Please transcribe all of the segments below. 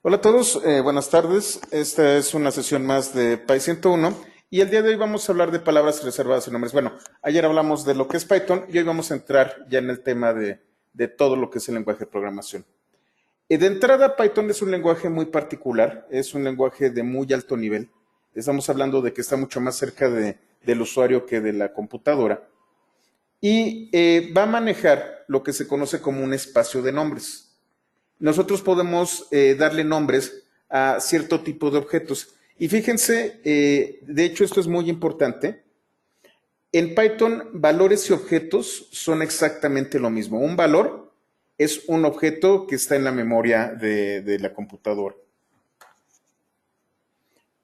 Hola a todos, buenas tardes. Esta es una sesión más de PY 101 y el día de hoy vamos a hablar de palabras reservadas y nombres. Bueno, ayer hablamos de lo que es Python y hoy vamos a entrar ya en el tema de todo lo que es el lenguaje de programación. De entrada, Python es un lenguaje muy particular, es un lenguaje de muy alto nivel. Estamos hablando de que está mucho más cerca del usuario que de la computadora y va a manejar lo que se conoce como un espacio de nombres. Nosotros podemos darle nombres a cierto tipo de objetos. Y fíjense, de hecho esto es muy importante. En Python, valores y objetos son exactamente lo mismo. Un valor es un objeto que está en la memoria de la computadora.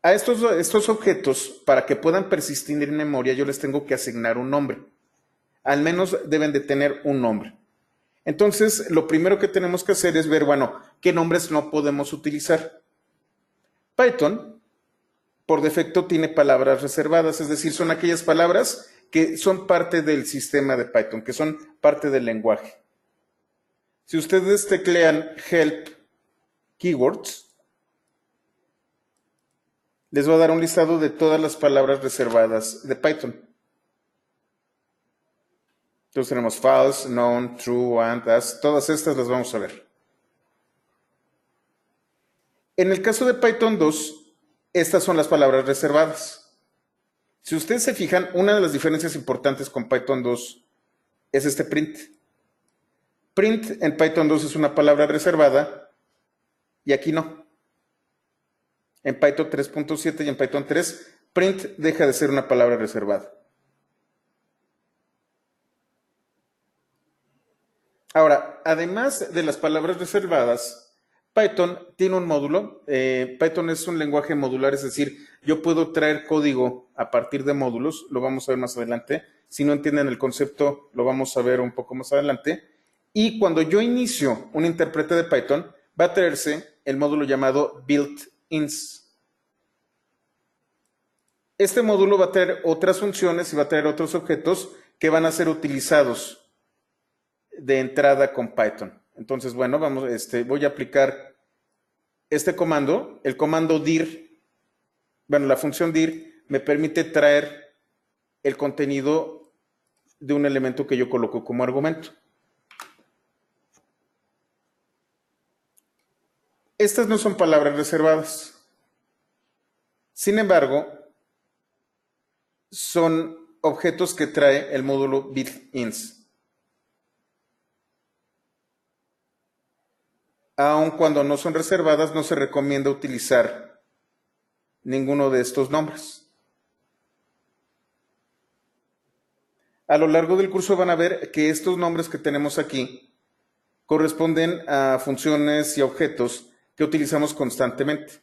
A estos objetos, para que puedan persistir en memoria, yo les tengo que asignar un nombre. Al menos deben de tener un nombre. Entonces, lo primero que tenemos que hacer es ver, bueno, qué nombres no podemos utilizar. Python, por defecto, tiene palabras reservadas, es decir, son aquellas palabras que son parte del sistema de Python, que son parte del lenguaje. Si ustedes teclean help keywords, les va a dar un listado de todas las palabras reservadas de Python. Entonces tenemos false, known, true, and, as, todas estas las vamos a ver. En el caso de Python 2, estas son las palabras reservadas. Si ustedes se fijan, una de las diferencias importantes con Python 2 es este print. Print en Python 2 es una palabra reservada y aquí no. En Python 3.7 y en Python 3, print deja de ser una palabra reservada. Ahora, además de las palabras reservadas, Python tiene un módulo. Python es un lenguaje modular, es decir, yo puedo traer código a partir de módulos, lo vamos a ver más adelante. Si no entienden el concepto, lo vamos a ver un poco más adelante. Y cuando yo inicio un intérprete de Python, va a traerse el módulo llamado built-ins. Este módulo va a traer otras funciones y va a traer otros objetos que van a ser utilizados de entrada con Python. Entonces, bueno, voy a aplicar este comando. El comando dir, bueno, la función dir me permite traer el contenido de un elemento que yo coloco como argumento. Estas no son palabras reservadas. Sin embargo, son objetos que trae el módulo built-ins. Aun cuando no son reservadas, no se recomienda utilizar ninguno de estos nombres. A lo largo del curso van a ver que estos nombres que tenemos aquí corresponden a funciones y objetos que utilizamos constantemente.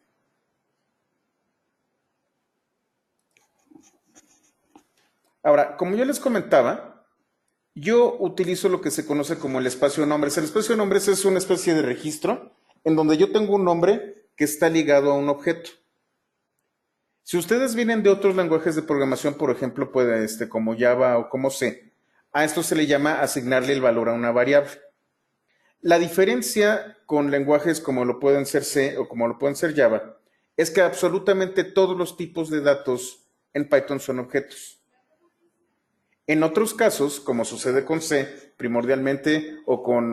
Ahora, como yo les comentaba, yo utilizo lo que se conoce como el espacio de nombres. El espacio de nombres es una especie de registro en donde yo tengo un nombre que está ligado a un objeto. Si ustedes vienen de otros lenguajes de programación, por ejemplo, como Java o como C, a esto se le llama asignarle el valor a una variable. La diferencia con lenguajes como lo pueden ser C o como lo pueden ser Java es que absolutamente todos los tipos de datos en Python son objetos. En otros casos, como sucede con C, primordialmente, o con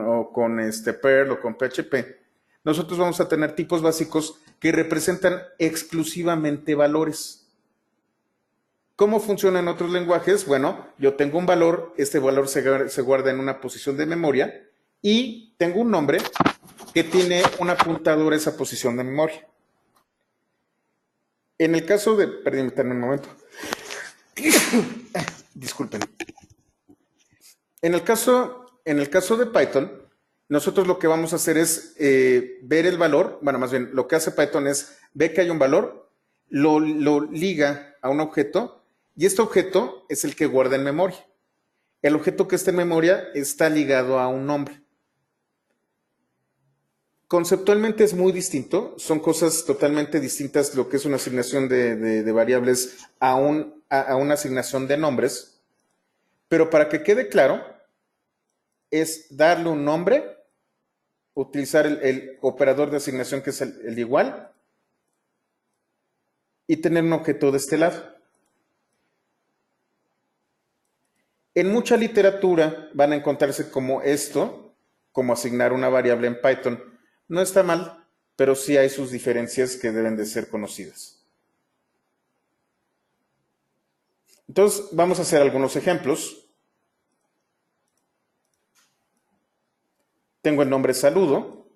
Perl o con PHP, nosotros vamos a tener tipos básicos que representan exclusivamente valores. ¿Cómo funciona en otros lenguajes? Bueno, yo tengo un valor, este valor se guarda en una posición de memoria y tengo un nombre que tiene un apuntador a esa posición de memoria. En el caso de... Permítanme un momento. Disculpen. En el caso de Python, nosotros lo que vamos a hacer es ver el valor, bueno, más bien lo que hace Python es ve que hay un valor, lo liga a un objeto y este objeto es el que guarda en memoria. El objeto que está en memoria está ligado a un nombre. Conceptualmente es muy distinto, son cosas totalmente distintas lo que es una asignación de variables a una asignación de nombres, pero para que quede claro, es darle un nombre utilizar el operador de asignación que es el igual y tener un objeto de este lado. En mucha literatura van a encontrarse como esto, como asignar una variable en Python. No está mal, pero sí hay sus diferencias que deben de ser conocidas. Entonces, vamos a hacer algunos ejemplos. Tengo el nombre saludo,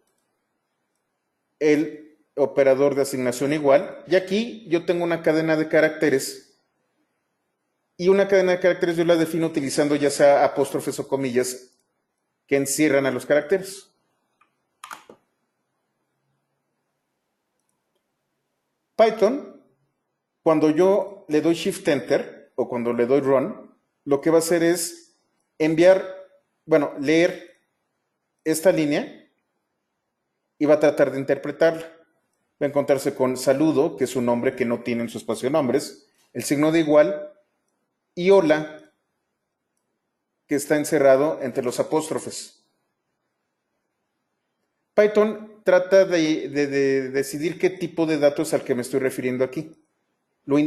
el operador de asignación igual, y aquí yo tengo una cadena de caracteres. Y una cadena de caracteres yo la defino utilizando ya sea apóstrofes o comillas que encierran a los caracteres. Python, cuando yo le doy Shift Enter o cuando le doy Run, lo que va a hacer es enviar, bueno, leer esta línea y va a tratar de interpretarla. Va a encontrarse con saludo, que es un nombre que no tiene en su espacio nombres, el signo de igual y hola, que está encerrado entre los apóstrofes. Python trata de decidir qué tipo de datos al que me estoy refiriendo aquí. Lo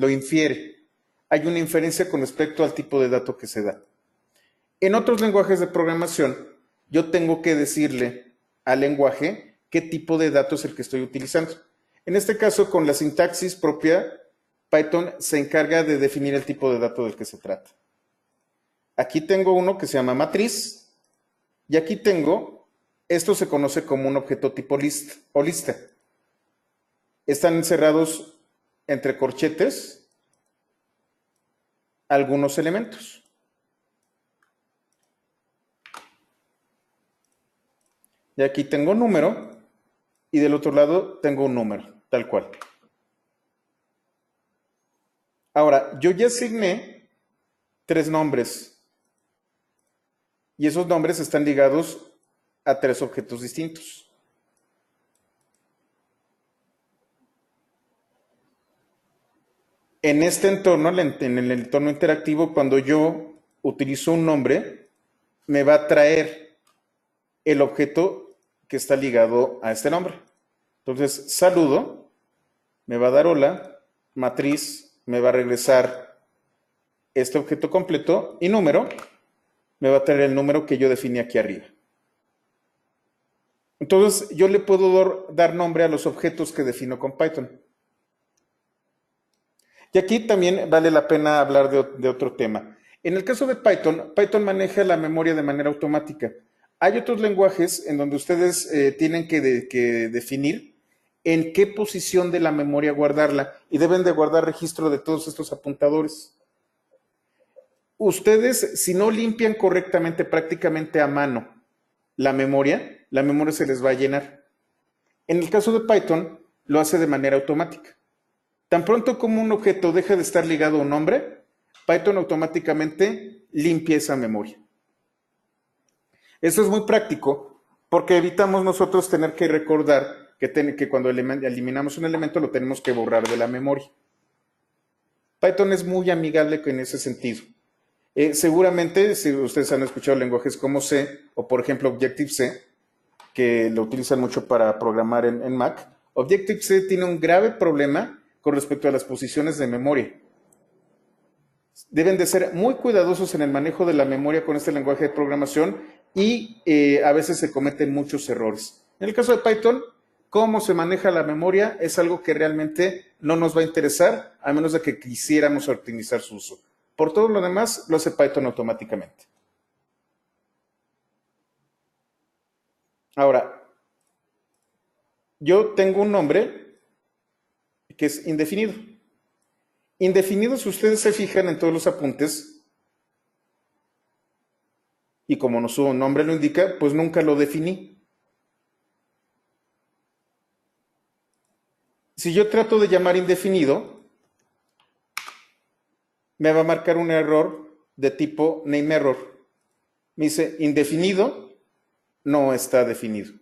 infiere. Hay una inferencia con respecto al tipo de dato que se da. En otros lenguajes de programación, yo tengo que decirle al lenguaje qué tipo de dato es el que estoy utilizando. En este caso, con la sintaxis propia, Python se encarga de definir el tipo de dato del que se trata. Aquí tengo uno que se llama matriz y aquí tengo, esto se conoce como un objeto tipo list o lista. Están encerrados entre corchetes algunos elementos. Y aquí tengo un número y del otro lado tengo un número, tal cual. Ahora, yo ya asigné 3 nombres y esos nombres están ligados a 3 objetos distintos. En este entorno, en el entorno interactivo, cuando yo utilizo un nombre, me va a traer el objeto que está ligado a este nombre. Entonces, saludo, me va a dar hola, matriz, me va a regresar este objeto completo y número, me va a traer el número que yo definí aquí arriba. Entonces, yo le puedo dar nombre a los objetos que defino con Python. Y aquí también vale la pena hablar de otro tema. En el caso de Python, Python maneja la memoria de manera automática. Hay otros lenguajes en donde ustedes tienen que definir en qué posición de la memoria guardarla y deben de guardar registro de todos estos apuntadores. Ustedes, si no limpian correctamente, prácticamente a mano, la memoria se les va a llenar. En el caso de Python, lo hace de manera automática. Tan pronto como un objeto deja de estar ligado a un nombre, Python automáticamente limpia esa memoria. Esto es muy práctico porque evitamos nosotros tener que recordar que cuando eliminamos un elemento lo tenemos que borrar de la memoria. Python es muy amigable en ese sentido. Seguramente, si ustedes han escuchado lenguajes como C o, por ejemplo, Objective-C, que lo utilizan mucho para programar en Mac, Objective-C tiene un grave problema con respecto a las posiciones de memoria. Deben de ser muy cuidadosos en el manejo de la memoria con este lenguaje de programación y a veces se cometen muchos errores. En el caso de Python, cómo se maneja la memoria es algo que realmente no nos va a interesar a menos de que quisiéramos optimizar su uso. Por todo lo demás, lo hace Python automáticamente. Ahora, yo tengo un nombre que es indefinido. Indefinido, si ustedes se fijan en todos los apuntes, y como su nombre lo indica, pues nunca lo definí. Si yo trato de llamar indefinido, me va a marcar un error de tipo name error. Me dice indefinido, no está definido.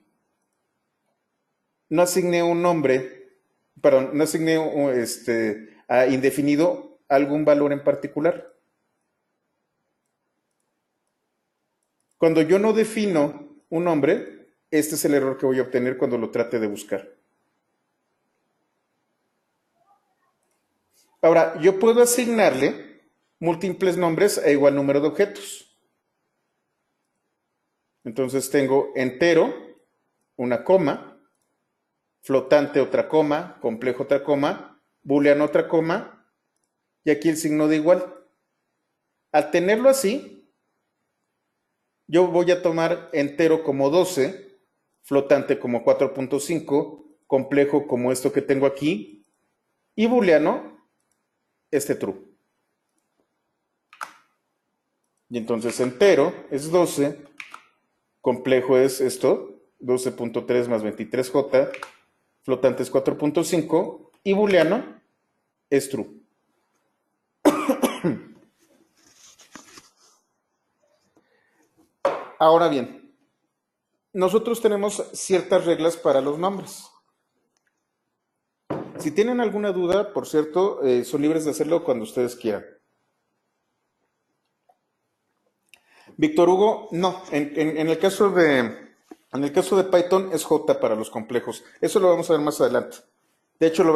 No asigné un nombre, perdón, no asigné a indefinido algún valor en particular. Cuando yo no defino un nombre, Este es el error que voy a obtener cuando lo trate de buscar. Ahora, yo puedo asignarle múltiples nombres a igual número de objetos. Entonces tengo entero, una coma, flotante otra coma, complejo otra coma, booleano otra coma, y aquí el signo de igual. Al tenerlo así, yo voy a tomar entero como 12, flotante como 4.5, complejo como esto que tengo aquí, y booleano, este true. Y entonces entero es 12, complejo es esto, 12.3 más 23j, flotante es 4.5, y booleano es true. Ahora bien, nosotros tenemos ciertas reglas para los nombres. Si tienen alguna duda, por cierto, son libres de hacerlo cuando ustedes quieran. Víctor Hugo, no. En el caso de Python es J para los complejos. Eso lo vamos a ver más adelante. De hecho, lo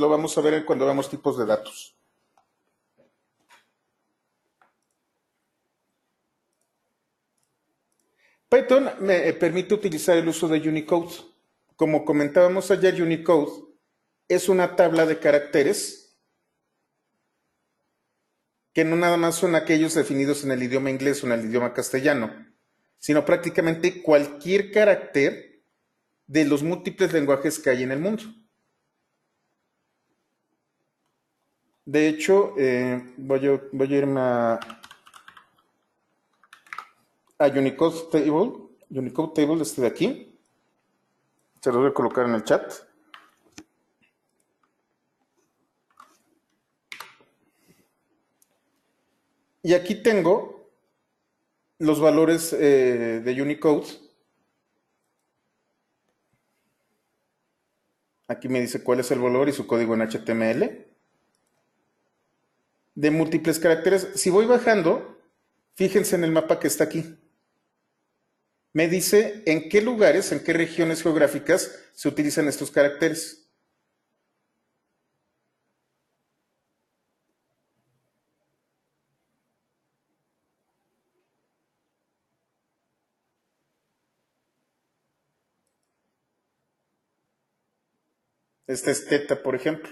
vamos a ver cuando veamos tipos de datos. Python me permite utilizar el uso de Unicode. Como comentábamos ayer, Unicode es una tabla de caracteres que no nada más son aquellos definidos en el idioma inglés o en el idioma castellano, sino prácticamente cualquier carácter de los múltiples lenguajes que hay en el mundo. De hecho, voy a irme a Unicode Table este de aquí. Se los voy a colocar en el chat. Y aquí tengo los valores de Unicode. Aquí me dice cuál es el valor y su código en HTML. De múltiples caracteres. Si voy bajando, fíjense en el mapa que está aquí. Me dice en qué lugares, en qué regiones geográficas se utilizan estos caracteres. Esta es teta, por ejemplo.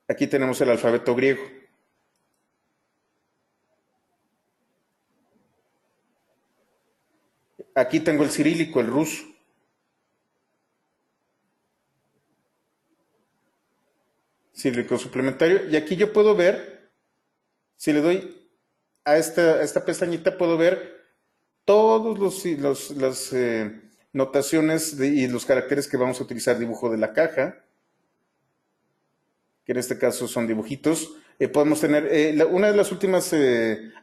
Aquí tenemos el alfabeto griego. Aquí tengo el cirílico, el ruso. Cirílico suplementario. Y aquí yo puedo ver, si le doy a esta pestañita, puedo ver todos las notaciones y los caracteres que vamos a utilizar. Dibujo de la caja, que en este caso son dibujitos. Podemos tener, una de las últimas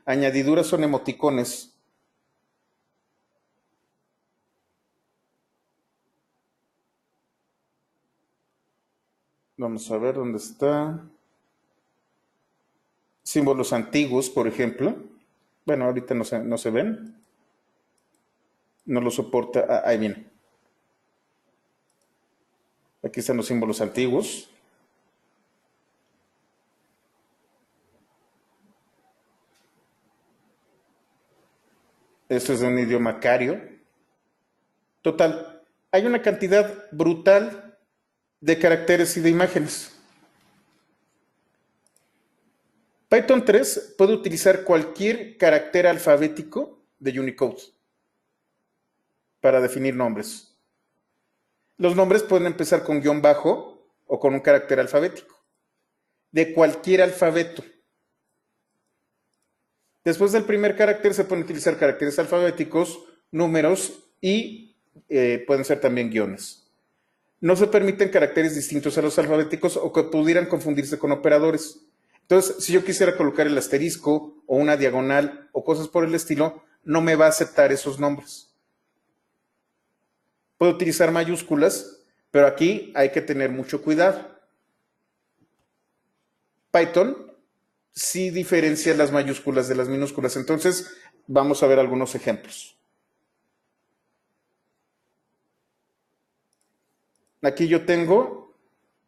añadiduras son emoticones. Vamos a ver dónde está. Símbolos antiguos, por ejemplo. Bueno, ahorita no se ven. No lo soporta. Ah, ahí viene. Aquí están los símbolos antiguos. Esto es de un idioma cario. Total, hay una cantidad brutal de caracteres y de imágenes. Python 3 puede utilizar cualquier carácter alfabético de Unicode para definir nombres. Los nombres pueden empezar con guión bajo o con un carácter alfabético, de cualquier alfabeto. Después del primer carácter se pueden utilizar caracteres alfabéticos, números y pueden ser también guiones. No se permiten caracteres distintos a los alfabéticos o que pudieran confundirse con operadores. Entonces, si yo quisiera colocar el asterisco o una diagonal o cosas por el estilo, no me va a aceptar esos nombres. Puedo utilizar mayúsculas, pero aquí hay que tener mucho cuidado. Python sí diferencia las mayúsculas de las minúsculas. Entonces, vamos a ver algunos ejemplos. Aquí yo tengo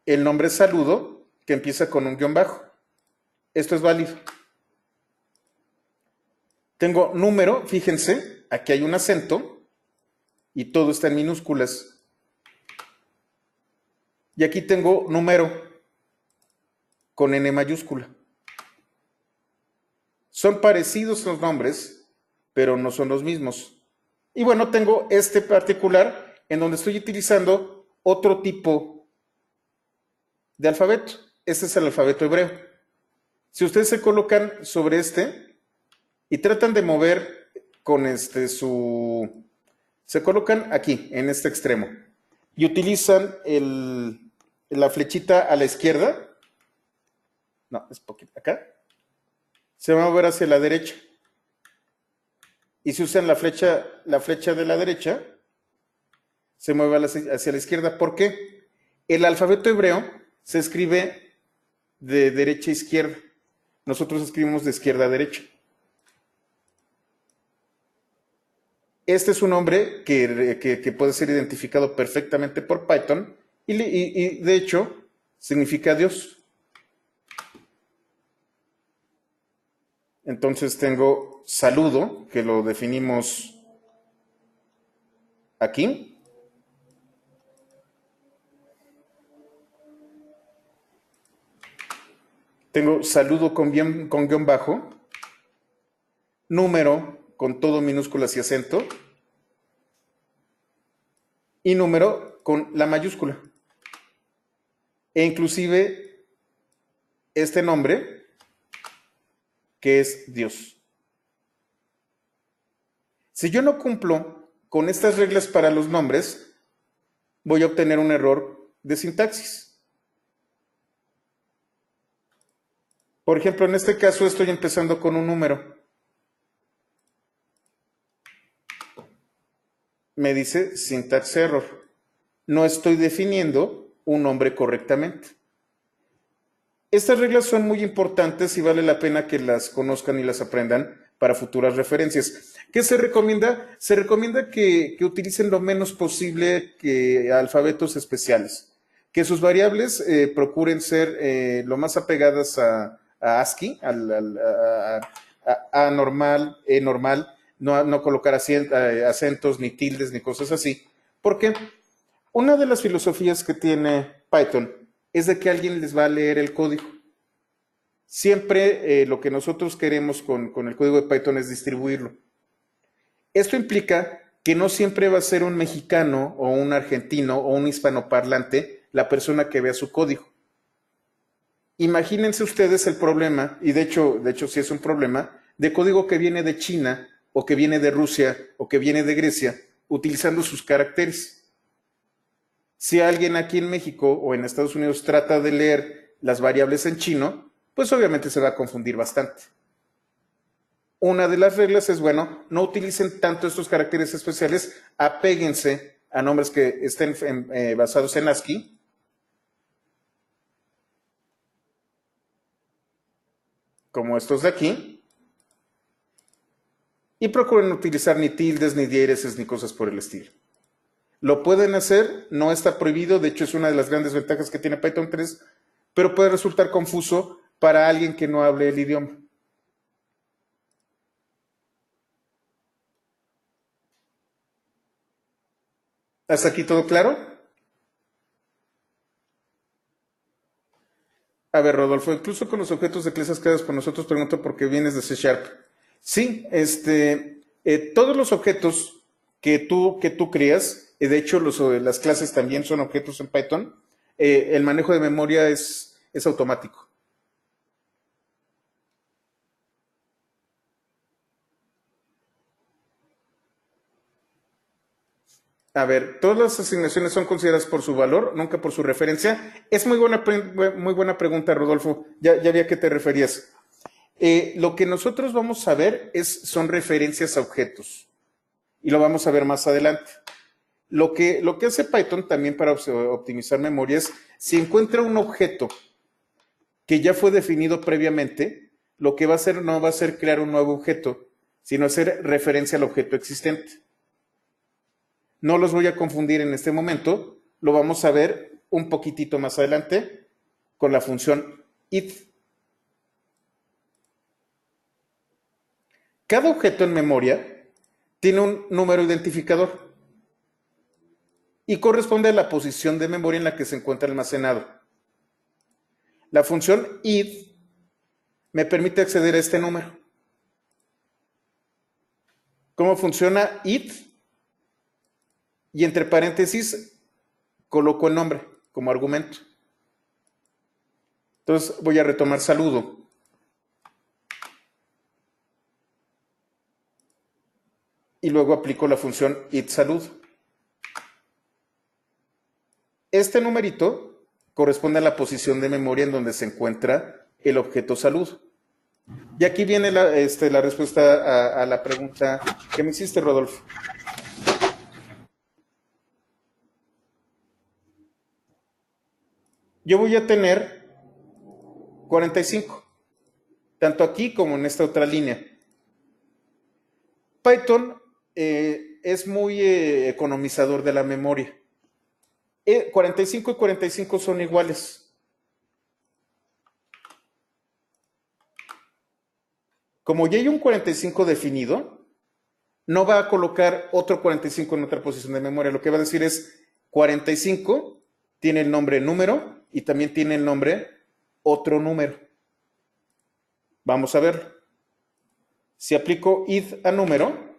el nombre saludo que empieza con un guión bajo. Esto es válido. Tengo número, fíjense, aquí hay un acento y todo está en minúsculas. Y aquí tengo número con N mayúscula. Son parecidos los nombres, pero no son los mismos. Y bueno, tengo este particular en donde estoy utilizando otro tipo de alfabeto. Este es el alfabeto hebreo. Si ustedes se colocan sobre este y tratan de mover con se colocan aquí, en este extremo, y utilizan la flechita a la izquierda, no, es poquito, acá, se va a mover hacia la derecha. Y si usan la flecha de la derecha, se mueve hacia la izquierda. ¿Por qué? El alfabeto hebreo se escribe de derecha a izquierda. Nosotros escribimos de izquierda a derecha. Este es un nombre que puede ser identificado perfectamente por Python y de hecho significa Dios. Entonces tengo saludo, que lo definimos aquí. Tengo saludo con guión bajo, número con todo minúsculas y acento, y número con la mayúscula. E inclusive este nombre, que es Dios. Si yo no cumplo con estas reglas para los nombres, voy a obtener un error de sintaxis. Por ejemplo, en este caso estoy empezando con un número. Me dice syntax error. No estoy definiendo un nombre correctamente. Estas reglas son muy importantes y vale la pena que las conozcan y las aprendan para futuras referencias. ¿Qué se recomienda? Se recomienda que utilicen lo menos posible que alfabetos especiales. Que sus variables procuren ser lo más apegadas a ASCII, a normal, normal, no colocar acentos, ni tildes, ni cosas así. Porque una de las filosofías que tiene Python es de que alguien les va a leer el código. Siempre lo que nosotros queremos con el código de Python es distribuirlo. Esto implica que no siempre va a ser un mexicano o un argentino o un hispanoparlante la persona que vea su código. Imagínense ustedes el problema, y de hecho sí es un problema, de código que viene de China o que viene de Rusia o que viene de Grecia, utilizando sus caracteres. Si alguien aquí en México o en Estados Unidos trata de leer las variables en chino, pues obviamente se va a confundir bastante. Una de las reglas es, bueno, no utilicen tanto estos caracteres especiales, apéguense a nombres que estén basados en ASCII. Como estos de aquí. Y procuren utilizar ni tildes, ni diéresis, ni cosas por el estilo. Lo pueden hacer, no está prohibido, de hecho es una de las grandes ventajas que tiene Python 3, pero puede resultar confuso para alguien que no hable el idioma. ¿Hasta aquí todo claro? A ver, Rodolfo, incluso con los objetos de clases creados por nosotros, pregunto por qué vienes de C Sharp. Sí, todos los objetos que tú creas, de hecho las clases también son objetos en Python, el manejo de memoria es automático. A ver, todas las asignaciones son consideradas por su valor, nunca por su referencia. Es muy buena pregunta, Rodolfo. Ya vi a qué te referías. Lo que nosotros vamos a ver son referencias a objetos. Y lo vamos a ver más adelante. Lo que hace Python también para optimizar memoria es, si encuentra un objeto que ya fue definido previamente, lo que va a hacer no va a ser crear un nuevo objeto, sino hacer referencia al objeto existente. No los voy a confundir en este momento, lo vamos a ver un poquitito más adelante con la función id. Cada objeto en memoria tiene un número identificador y corresponde a la posición de memoria en la que se encuentra almacenado. La función id me permite acceder a este número. ¿Cómo funciona id? Y entre paréntesis coloco el nombre como argumento. Entonces voy a retomar saludo. Y luego aplico la función id salud. Este numerito corresponde a la posición de memoria en donde se encuentra el objeto salud. Y aquí viene la respuesta a la pregunta que me hiciste, Rodolfo. Yo voy a tener 45, tanto aquí como en esta otra línea. Python es muy economizador de la memoria. 45 y 45 son iguales. Como ya hay un 45 definido, no va a colocar otro 45 en otra posición de memoria. Lo que va a decir es 45 tiene el nombre número y también tiene el nombre otro número. Vamos a verlo. Si aplico id a número,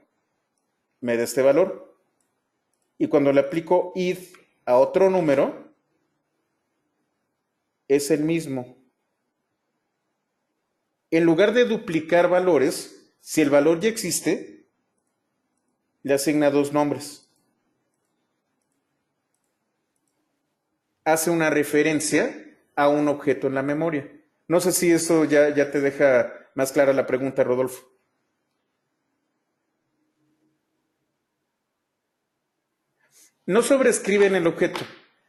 me da este valor. Y cuando le aplico id a otro número, es el mismo. En lugar de duplicar valores, si el valor ya existe, le asigna dos nombres. Hace una referencia a un objeto en la memoria. No sé si eso ya te deja más clara la pregunta, Rodolfo. No sobrescribe en el objeto,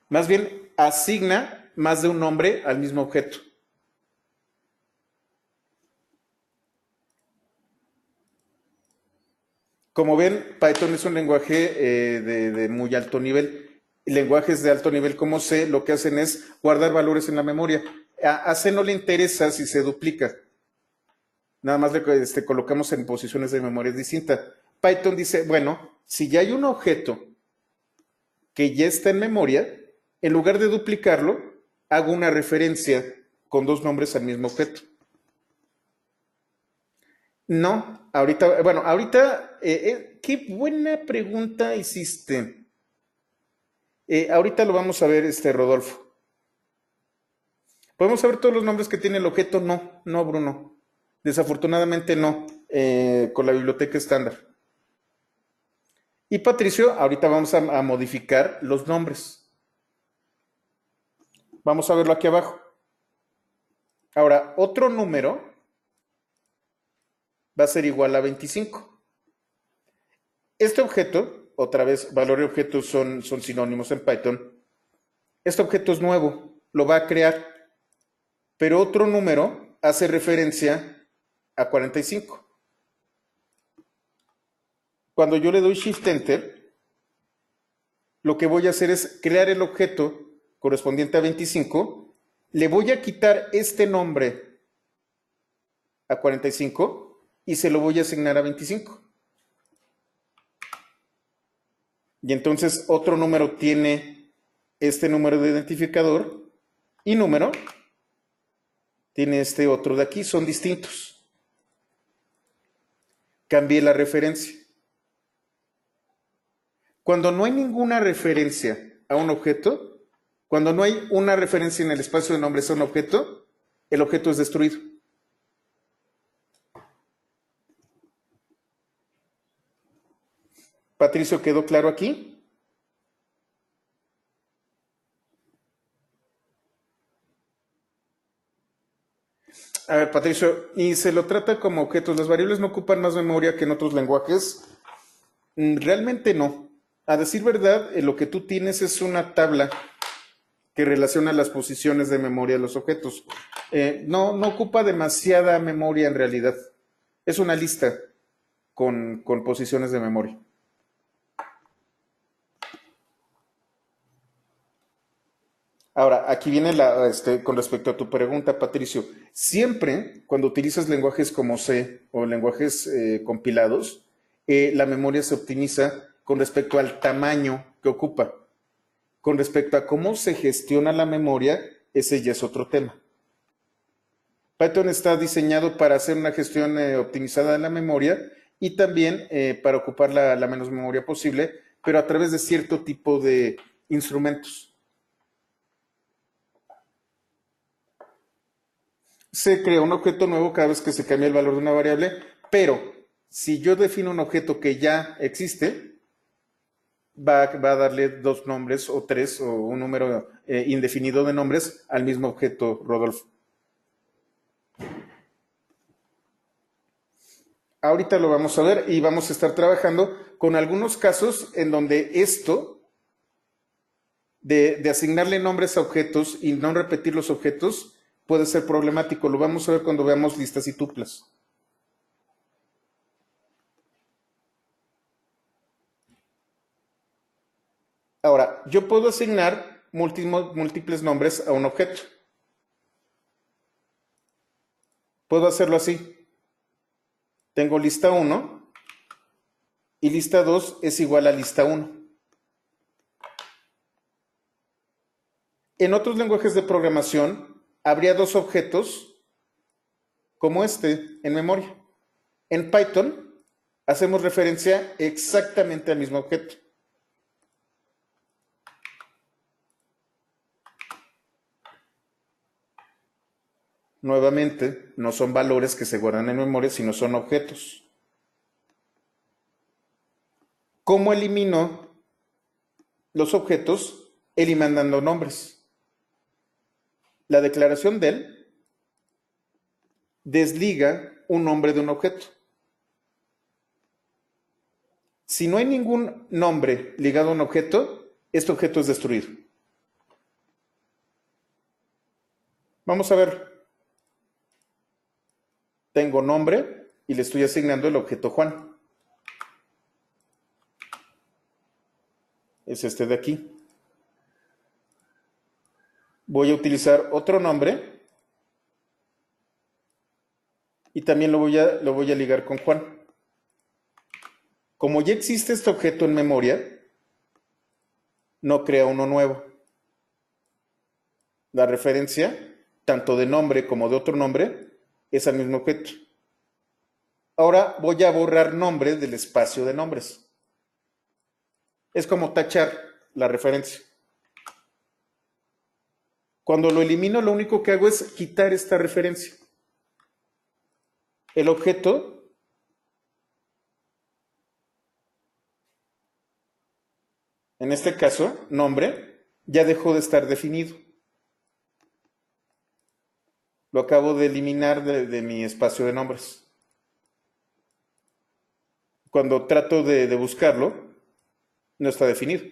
más bien asigna más de un nombre al mismo objeto. Como ven, Python es un lenguaje de muy alto nivel. Lenguajes de alto nivel como C lo que hacen es guardar valores en la memoria. A C no le interesa si se duplica. Nada más le colocamos en posiciones de memoria distintas. Python dice, bueno, si ya hay un objeto que ya está en memoria, en lugar de duplicarlo, hago una referencia con dos nombres al mismo objeto. No, ahorita, qué buena pregunta hiciste. Ahorita lo vamos a ver, Rodolfo. ¿Podemos saber todos los nombres que tiene el objeto? No, no, Bruno. Desafortunadamente no, con la biblioteca estándar. Y Patricio, ahorita vamos a modificar los nombres. Vamos a verlo aquí abajo. Ahora, otro número va a ser igual a 25. Este objeto, otra vez, valor y objeto son sinónimos en Python. Este objeto es nuevo, lo va a crear, pero otro número hace referencia a 45. Cuando yo le doy Shift Enter, lo que voy a hacer es crear el objeto correspondiente a 25, le voy a quitar este nombre a 45 y se lo voy a asignar a 25. Y entonces otro número tiene este número de identificador y número tiene este otro de aquí, son distintos. Cambié la referencia. Cuando no hay ninguna referencia a un objeto, cuando no hay una referencia en el espacio de nombres a un objeto, el objeto es destruido. Patricio, ¿quedó claro aquí? A ver, Patricio, y se lo trata como objetos. ¿Las variables no ocupan más memoria que en otros lenguajes? Realmente no. A decir verdad, lo que tú tienes es una tabla que relaciona las posiciones de memoria de los objetos. No ocupa demasiada memoria en realidad. Es una lista con posiciones de memoria. Ahora, aquí viene con respecto a tu pregunta, Patricio. Siempre cuando utilizas lenguajes como C o lenguajes compilados, la memoria se optimiza con respecto al tamaño que ocupa. Con respecto a cómo se gestiona la memoria, ese ya es otro tema. Python está diseñado para hacer una gestión optimizada de la memoria y también para ocupar la menos memoria posible, pero a través de cierto tipo de instrumentos. Se crea un objeto nuevo cada vez que se cambia el valor de una variable, pero si yo defino un objeto que ya existe, va a darle dos nombres o tres o un número indefinido de nombres al mismo objeto, Rodolfo. Ahorita lo vamos a ver y vamos a estar trabajando con algunos casos en donde esto de asignarle nombres a objetos y no repetir los objetos puede ser problemático. Lo vamos a ver cuando veamos listas y tuplas. Ahora, yo puedo asignar múltiples nombres a un objeto. Puedo hacerlo así. Tengo lista 1 y lista 2 es igual a lista 1. En otros lenguajes de programación habría dos objetos como este en memoria. En Python hacemos referencia exactamente al mismo objeto. Nuevamente, no son valores que se guardan en memoria, sino son objetos. ¿Cómo elimino los objetos? Eliminando nombres. La declaración del desliga un nombre de un objeto. Si no hay ningún nombre ligado a un objeto, este objeto es destruido. Vamos a ver. Tengo nombre y le estoy asignando el objeto Juan. Es este de aquí. Voy a utilizar otro nombre y también lo voy a ligar con Juan. Como ya existe este objeto en memoria, no crea uno nuevo. La referencia, tanto de nombre como de otro nombre, es al mismo objeto. Ahora voy a borrar nombre del espacio de nombres. Es como tachar la referencia. Cuando lo elimino, lo único que hago es quitar esta referencia. El objeto en este caso, nombre, ya dejó de estar definido. Lo acabo de eliminar de mi espacio de nombres. Cuando trato de buscarlo, no está definido.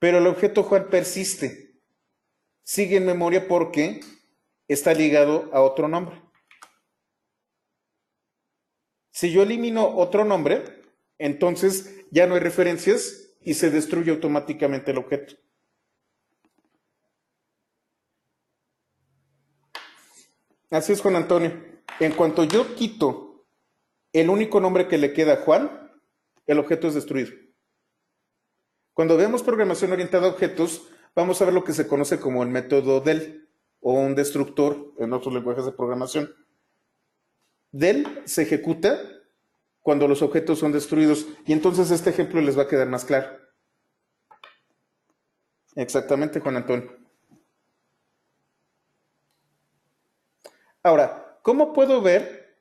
Pero el objeto Juan persiste. Sigue en memoria porque está ligado a otro nombre. Si yo elimino otro nombre, entonces ya no hay referencias y se destruye automáticamente el objeto. Así es, Juan Antonio. En cuanto yo quito el único nombre que le queda a Juan, el objeto es destruido. Cuando veamos programación orientada a objetos, vamos a ver lo que se conoce como el método del o un destructor en otros lenguajes de programación. Del se ejecuta cuando los objetos son destruidos y entonces este ejemplo les va a quedar más claro. Exactamente, Juan Antonio. Ahora, ¿cómo puedo ver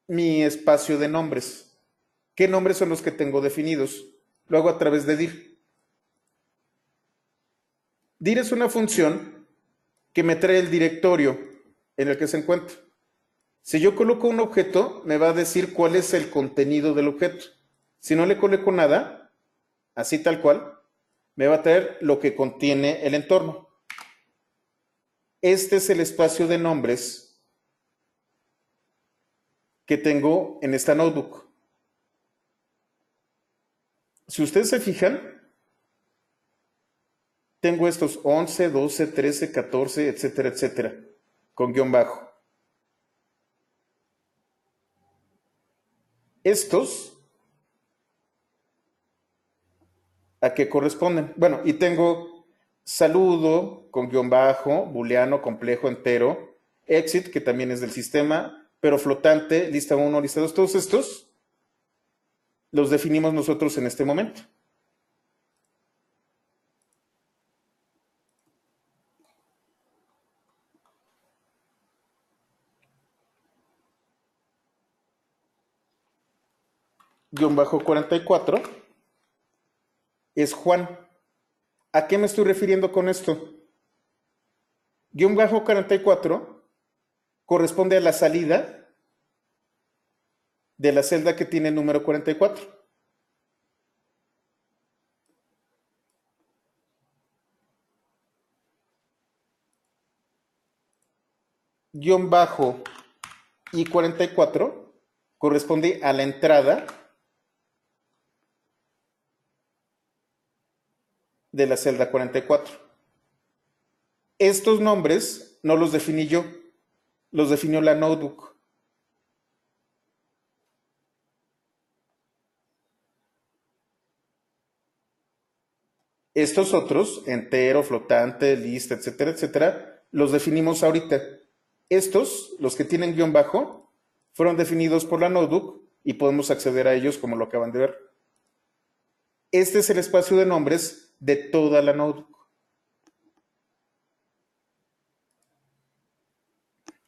mi espacio de nombres? ¿Qué nombres son los que tengo definidos? Lo hago a través de dir. Dir es una función que me trae el directorio en el que se encuentra. Si yo coloco un objeto, me va a decir cuál es el contenido del objeto. Si no le coloco nada, así tal cual, me va a traer lo que contiene el entorno. Este es el espacio de nombres que tengo en esta notebook. Si ustedes se fijan, tengo estos 11, 12, 13, 14, etcétera, etcétera, con guión bajo. Estos, ¿a qué corresponden? Bueno, y tengo saludo con guión bajo, booleano, complejo, entero, exit, que también es del sistema, pero flotante, lista 1, lista 2, todos estos los definimos nosotros en este momento. Guión bajo 44 es Juan. ¿A qué me estoy refiriendo con esto? Guión bajo 44 corresponde a la salida de la celda que tiene el número 44. Guión bajo y 44 corresponde a la entrada de la celda 44. Estos nombres no los definí yo, los definió la notebook. Estos otros, entero, flotante, lista, etcétera, etcétera, los definimos ahorita. Estos, los que tienen guión bajo, fueron definidos por la notebook y podemos acceder a ellos como lo acaban de ver. Este es el espacio de nombres de toda la notebook.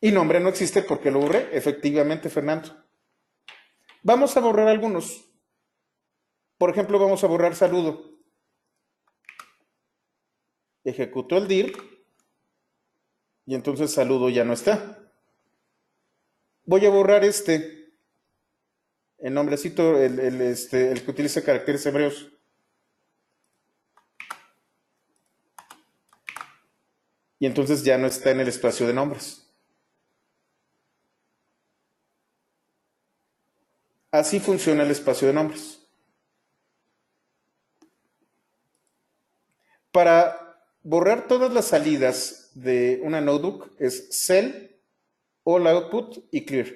Y nombre no existe porque lo borré, efectivamente, Fernando. Vamos a borrar algunos. Por ejemplo, vamos a borrar saludo. Ejecuto el dir y entonces saludo ya no está. Voy a borrar el nombrecito, el que utiliza caracteres hebreos. Y entonces ya no está en el espacio de nombres. Así funciona el espacio de nombres. Para borrar todas las salidas de una notebook es cell, all output y clear.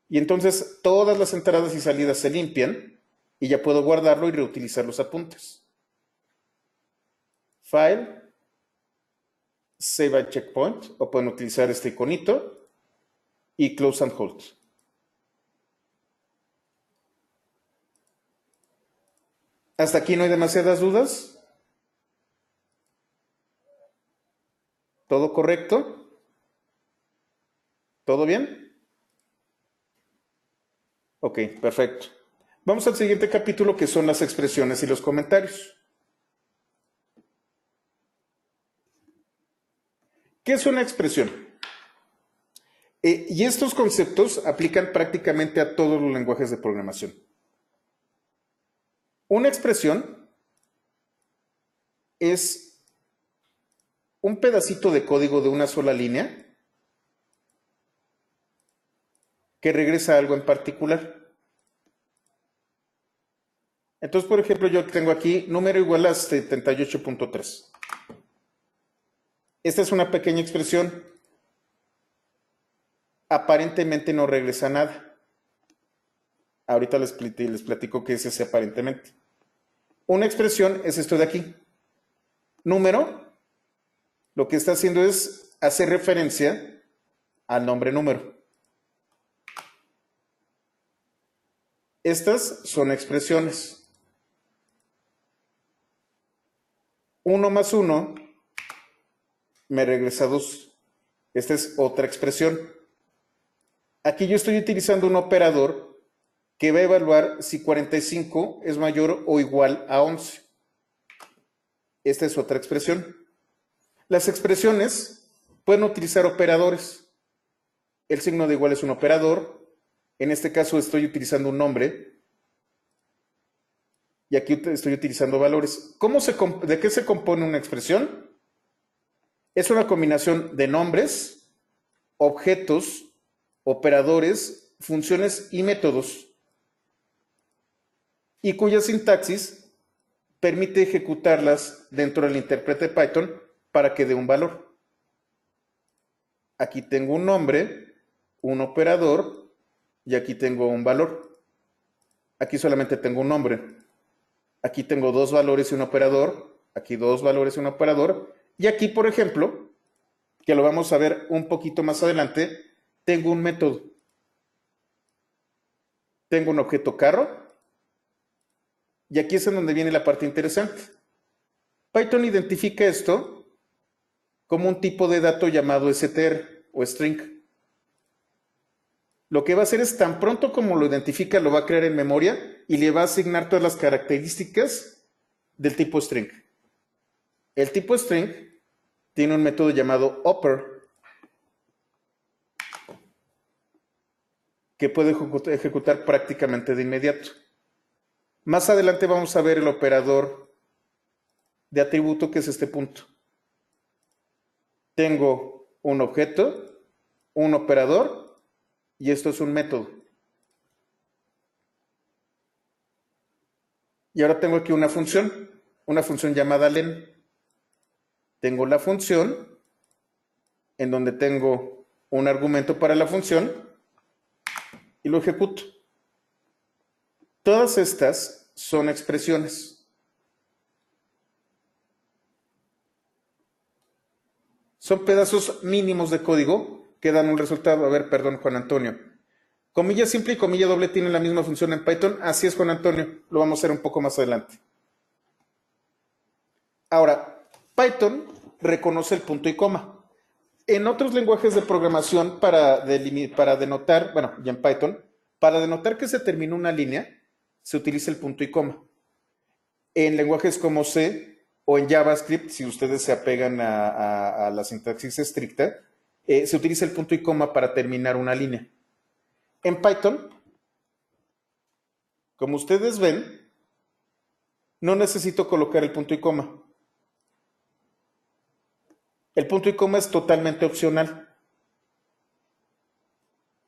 Y entonces todas las entradas y salidas se limpian y ya puedo guardarlo y reutilizar los apuntes. File, save a checkpoint, o pueden utilizar este iconito y close and hold. ¿Hasta aquí no hay demasiadas dudas? ¿Todo correcto? ¿Todo bien? Ok, perfecto. Vamos al siguiente capítulo que son las expresiones y los comentarios. ¿Qué es una expresión? Y estos conceptos aplican prácticamente a todos los lenguajes de programación. Una expresión es un pedacito de código de una sola línea que regresa algo en particular. Entonces, por ejemplo, yo tengo aquí número igual a 78.3. Esta es una pequeña expresión. Aparentemente no regresa nada. Ahorita les platico qué es ese aparentemente. Una expresión es esto de aquí. Número, lo que está haciendo es hacer referencia al nombre número. Estas son expresiones. 1 más 1 me regresa 2. Esta es otra expresión. Aquí yo estoy utilizando un operador que va a evaluar si 45 es mayor o igual a 11. Esta es otra expresión. Las expresiones pueden utilizar operadores. El signo de igual es un operador. En este caso estoy utilizando un nombre. Y aquí estoy utilizando valores. ¿De qué se compone una expresión? Es una combinación de nombres, objetos, operadores, funciones y métodos, y cuya sintaxis permite ejecutarlas dentro del intérprete Python para que dé un valor. Aquí tengo un nombre, un operador y aquí tengo un valor. Aquí solamente tengo un nombre. Aquí tengo dos valores y un operador. Aquí dos valores y un operador. Y aquí, por ejemplo, que lo vamos a ver un poquito más adelante, tengo un método. Tengo un objeto carro. Y aquí es en donde viene la parte interesante. Python identifica esto como un tipo de dato llamado str o string. Lo que va a hacer es, tan pronto como lo identifica, lo va a crear en memoria y le va a asignar todas las características del tipo string. El tipo string tiene un método llamado upper que puede ejecutar prácticamente de inmediato. Más adelante vamos a ver el operador de atributo, que es este punto. Tengo un objeto, un operador y esto es un método. Y ahora tengo aquí una función llamada len. Tengo la función en donde tengo un argumento para la función y lo ejecuto. Todas estas son expresiones. Son pedazos mínimos de código que dan un resultado. A ver, perdón, Juan Antonio. Comilla simple y comilla doble tienen la misma función en Python. Así es, Juan Antonio. Lo vamos a hacer un poco más adelante. Ahora, Python reconoce el punto y coma. En otros lenguajes de programación para denotar, bueno, y en Python, para denotar que se terminó una línea, se utiliza el punto y coma. En lenguajes como C o en JavaScript, si ustedes se apegan a la sintaxis estricta, se utiliza el punto y coma para terminar una línea. En Python, como ustedes ven, no necesito colocar el punto y coma. El punto y coma es totalmente opcional.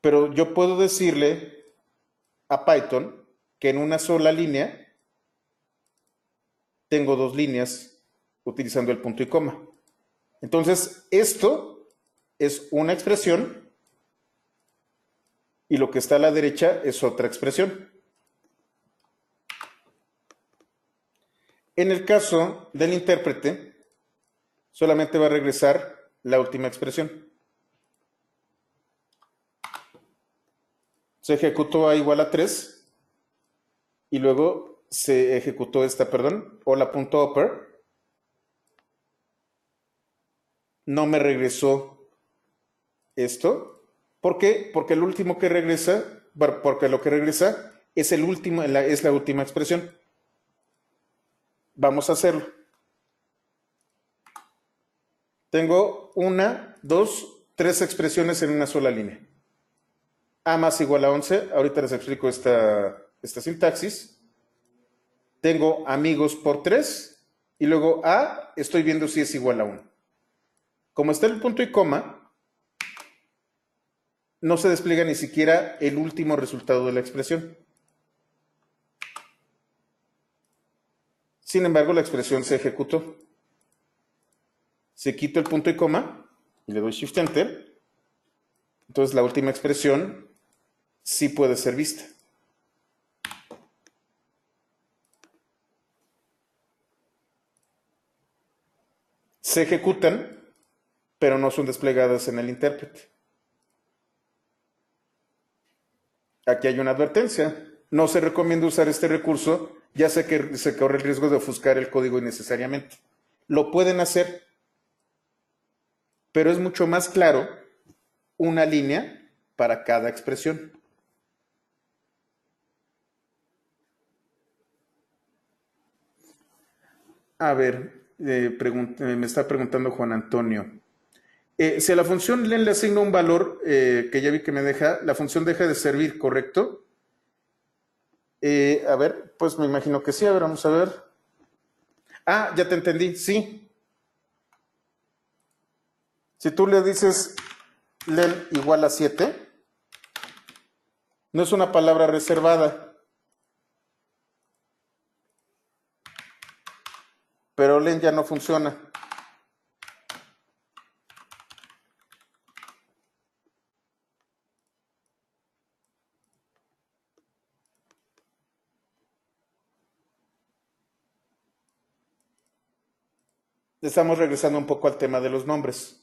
Pero yo puedo decirle a Python que en una sola línea tengo dos líneas utilizando el punto y coma. Entonces, esto es una expresión y lo que está a la derecha es otra expresión. En el caso del intérprete, solamente va a regresar la última expresión. Se ejecutó a igual a 3 y luego se ejecutó esta, perdón, hola.upper. No me regresó esto. ¿Por qué? Porque el último que regresa, porque lo que regresa es el último, es la última expresión. Vamos a hacerlo. Tengo una, dos, tres expresiones en una sola línea. A más igual a 11. Ahorita les explico esta sintaxis. Tengo amigos por 3 y luego A estoy viendo si es igual a 1. Como está el punto y coma, no se despliega ni siquiera el último resultado de la expresión. Sin embargo, la expresión se ejecutó. Si quito el punto y coma y le doy Shift Enter, entonces la última expresión sí puede ser vista. Se ejecutan, pero no son desplegadas en el intérprete. Aquí hay una advertencia. No se recomienda usar este recurso, ya sé que se corre el riesgo de ofuscar el código innecesariamente. Lo pueden hacer, pero es mucho más claro una línea para cada expresión. A ver, me está preguntando Juan Antonio. Si a la función len le asigno un valor que ya vi que me deja, la función deja de servir, ¿correcto? A ver, pues me imagino que sí. A ver, vamos a ver. Ah, ya te entendí, sí. Si tú le dices len igual a 7, no es una palabra reservada. pero len ya no funciona. Estamos regresando un poco al tema de los nombres.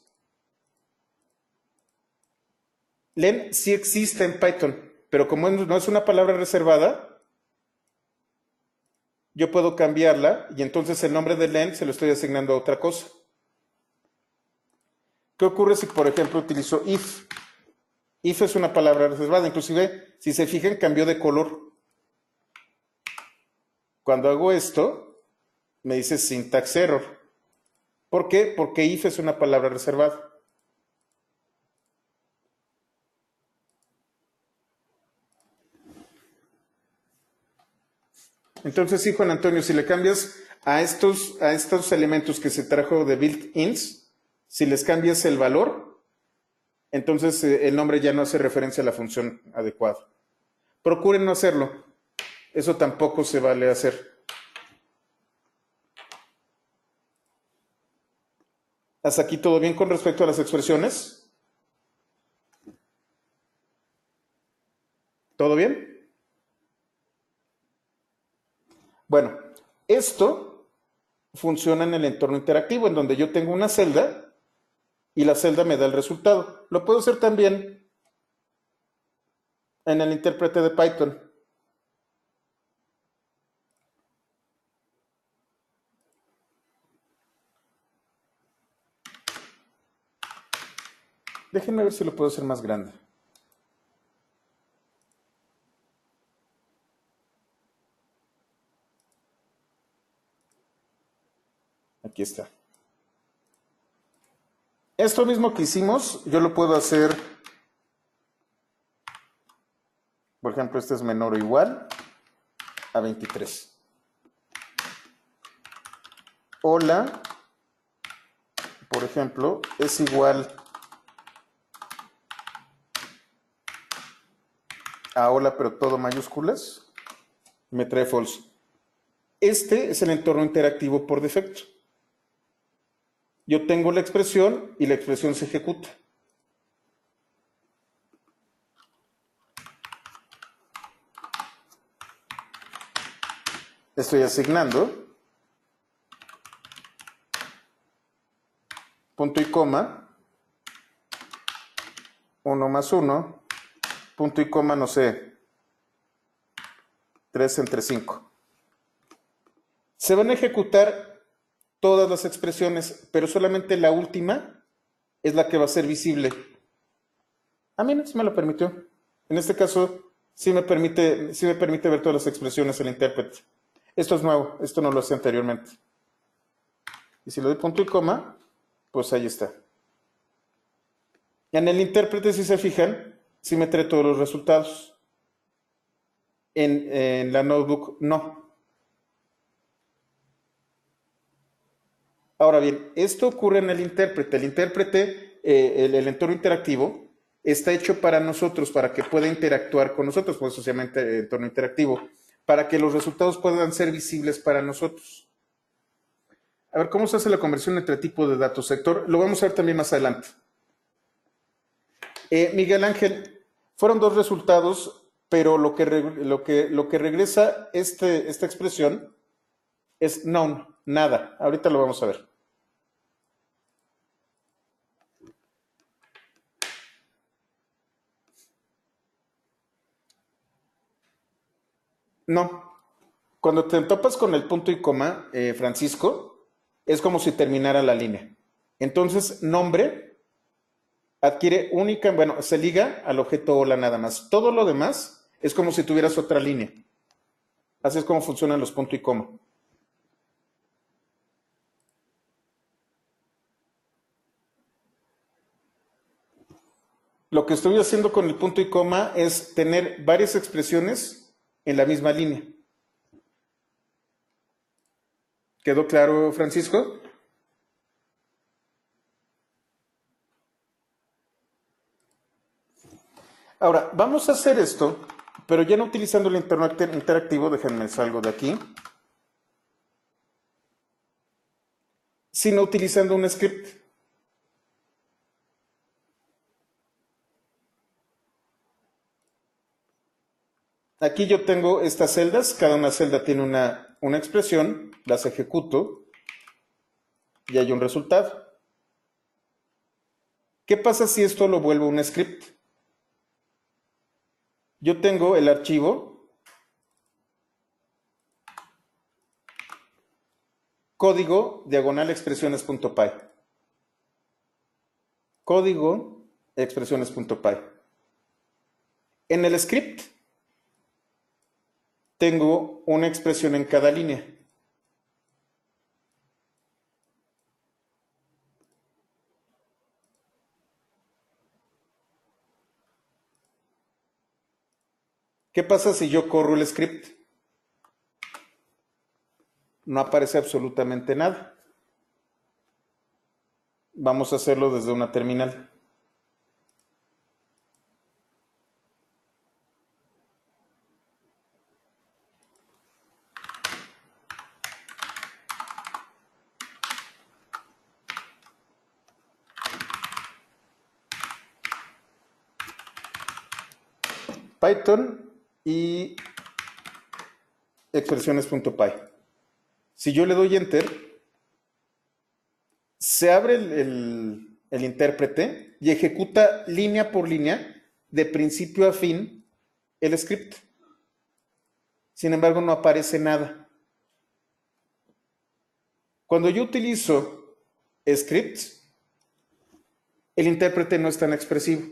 Len sí existe en Python, pero como no es una palabra reservada, yo puedo cambiarla y entonces el nombre de len se lo estoy asignando a otra cosa. ¿Qué ocurre si, por ejemplo, utilizo if? If es una palabra reservada, inclusive, si se fijan, cambió de color. Cuando hago esto, me dice syntax error. ¿Por qué? Porque if es una palabra reservada. Entonces, sí, Juan Antonio, si le cambias a estos elementos que se trajo de built-ins, si les cambias el valor, entonces el nombre ya no hace referencia a la función adecuada. Procuren no hacerlo. Eso tampoco se vale hacer. ¿Hasta aquí todo bien con respecto a las expresiones? ¿Todo bien? Bueno, esto funciona en el entorno interactivo, en donde yo tengo una celda y la celda me da el resultado. Lo puedo hacer también en el intérprete de Python. Déjenme ver si lo puedo hacer más grande. Aquí está. Esto mismo que hicimos, yo lo puedo hacer, por ejemplo, este es menor o igual a 23. Hola, por ejemplo, es igual a hola, pero todo mayúsculas. Me trae false. Este es el entorno interactivo por defecto. Yo tengo la expresión y la expresión se ejecuta. Estoy asignando punto y coma, 1 más 1, punto y coma, no sé, 3 entre 5. Se van a ejecutar todas las expresiones, pero solamente la última es la que va a ser visible. A mí no se me lo permitió. En este caso, sí me permite ver todas las expresiones el intérprete. Esto es nuevo, esto no lo hacía anteriormente. Y si le doy punto y coma, pues ahí está. En el intérprete, si se fijan, sí me trae todos los resultados. En la notebook, no. Ahora bien, esto ocurre en el intérprete. El intérprete, el entorno interactivo, está hecho para nosotros, para que pueda interactuar con nosotros, por eso se llama entorno interactivo, para que los resultados puedan ser visibles para nosotros. A ver, ¿cómo se hace la conversión entre tipos de datos, Héctor? Lo vamos a ver también más adelante. Miguel Ángel, fueron dos resultados, pero lo que regresa esta expresión es none, nada. Ahorita lo vamos a ver. No. Cuando te topas con el punto y coma, Francisco, es como si terminara la línea. Entonces, nombre adquiere única, bueno, se liga al objeto hola nada más. Todo lo demás es como si tuvieras otra línea. Así es como funcionan los punto y coma. Lo que estoy haciendo con el punto y coma es tener varias expresiones en la misma línea. ¿Quedó claro, Francisco? Ahora, vamos a hacer esto, pero ya no utilizando el entorno interactivo. Déjenme salgo de aquí. sino utilizando un script. Aquí yo tengo estas celdas, cada una celda tiene una expresión, las ejecuto y hay un resultado. ¿Qué pasa si esto lo vuelvo un script? Yo tengo el archivo código diagonal expresiones.py. Código expresiones.py. En el script tengo una expresión en cada línea. ¿Qué pasa si yo corro el script? No aparece absolutamente nada. Vamos a hacerlo desde una terminal. Python y expresiones.py. Si yo le doy enter, se abre el intérprete y ejecuta línea por línea, de principio a fin, el script. Sin embargo, no aparece nada. Cuando yo utilizo scripts, el intérprete no es tan expresivo.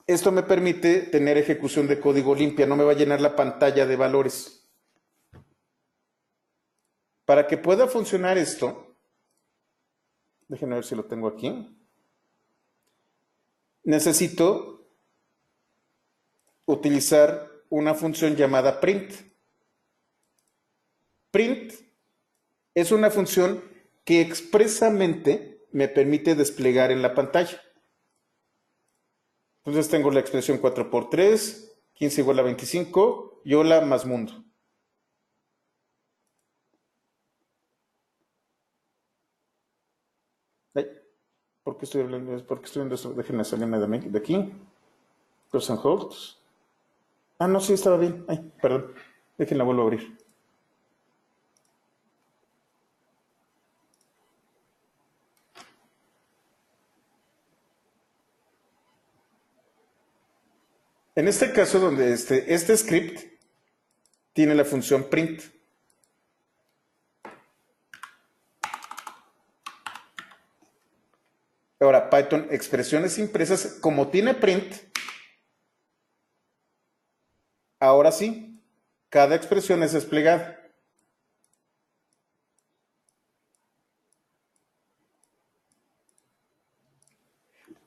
Esto me permite tener ejecución de código limpia, no me va a llenar la pantalla de valores. Para que pueda funcionar esto, déjenme ver si lo tengo aquí, necesito utilizar una función llamada print. Print es una función que expresamente me permite desplegar en la pantalla. Entonces tengo la expresión 4×3, 15 igual a 25, y hola más mundo. Ay, ¿por qué estoy hablando? ¿Por qué estoy viendo esto? Déjenme salirme de aquí. Cross and holds. Ah, no, sí, estaba bien. Ay, perdón. Déjenla vuelvo a abrir. En este caso, donde este script tiene la función print. Ahora, Python, expresiones impresas, como tiene print, ahora sí, cada expresión es desplegada.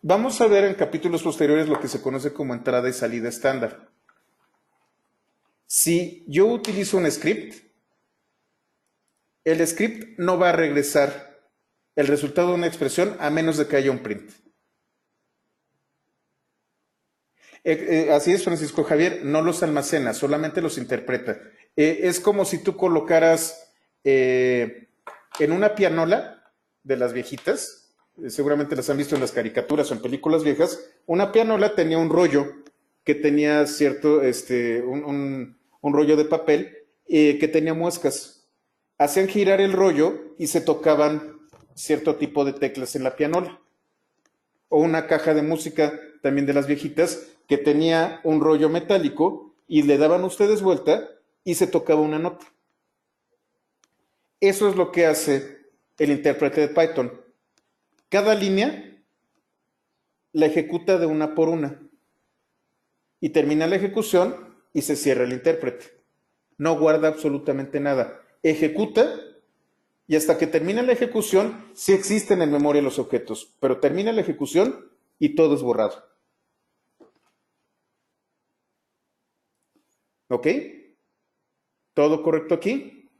Vamos a ver en capítulos posteriores lo que se conoce como entrada y salida estándar. Si yo utilizo un script, el script no va a regresar el resultado de una expresión a menos de que haya un print. Así es, Francisco Javier, no los almacena, solamente los interpreta. Es como si tú colocaras en una pianola de las viejitas, seguramente las han visto en las caricaturas o en películas viejas, una pianola tenía un rollo que tenía cierto, un rollo de papel que tenía muescas. Hacían girar el rollo y se tocaban cierto tipo de teclas en la pianola. O una caja de música también de las viejitas que tenía un rollo metálico y le daban ustedes vuelta y se tocaba una nota. Eso es lo que hace el intérprete de Python. Cada línea la ejecuta de una por una y termina la ejecución y se cierra el intérprete. No guarda absolutamente nada. Ejecuta y hasta que termina la ejecución, sí existen en memoria los objetos, pero termina la ejecución y todo es borrado. ¿Ok? ¿Todo correcto aquí?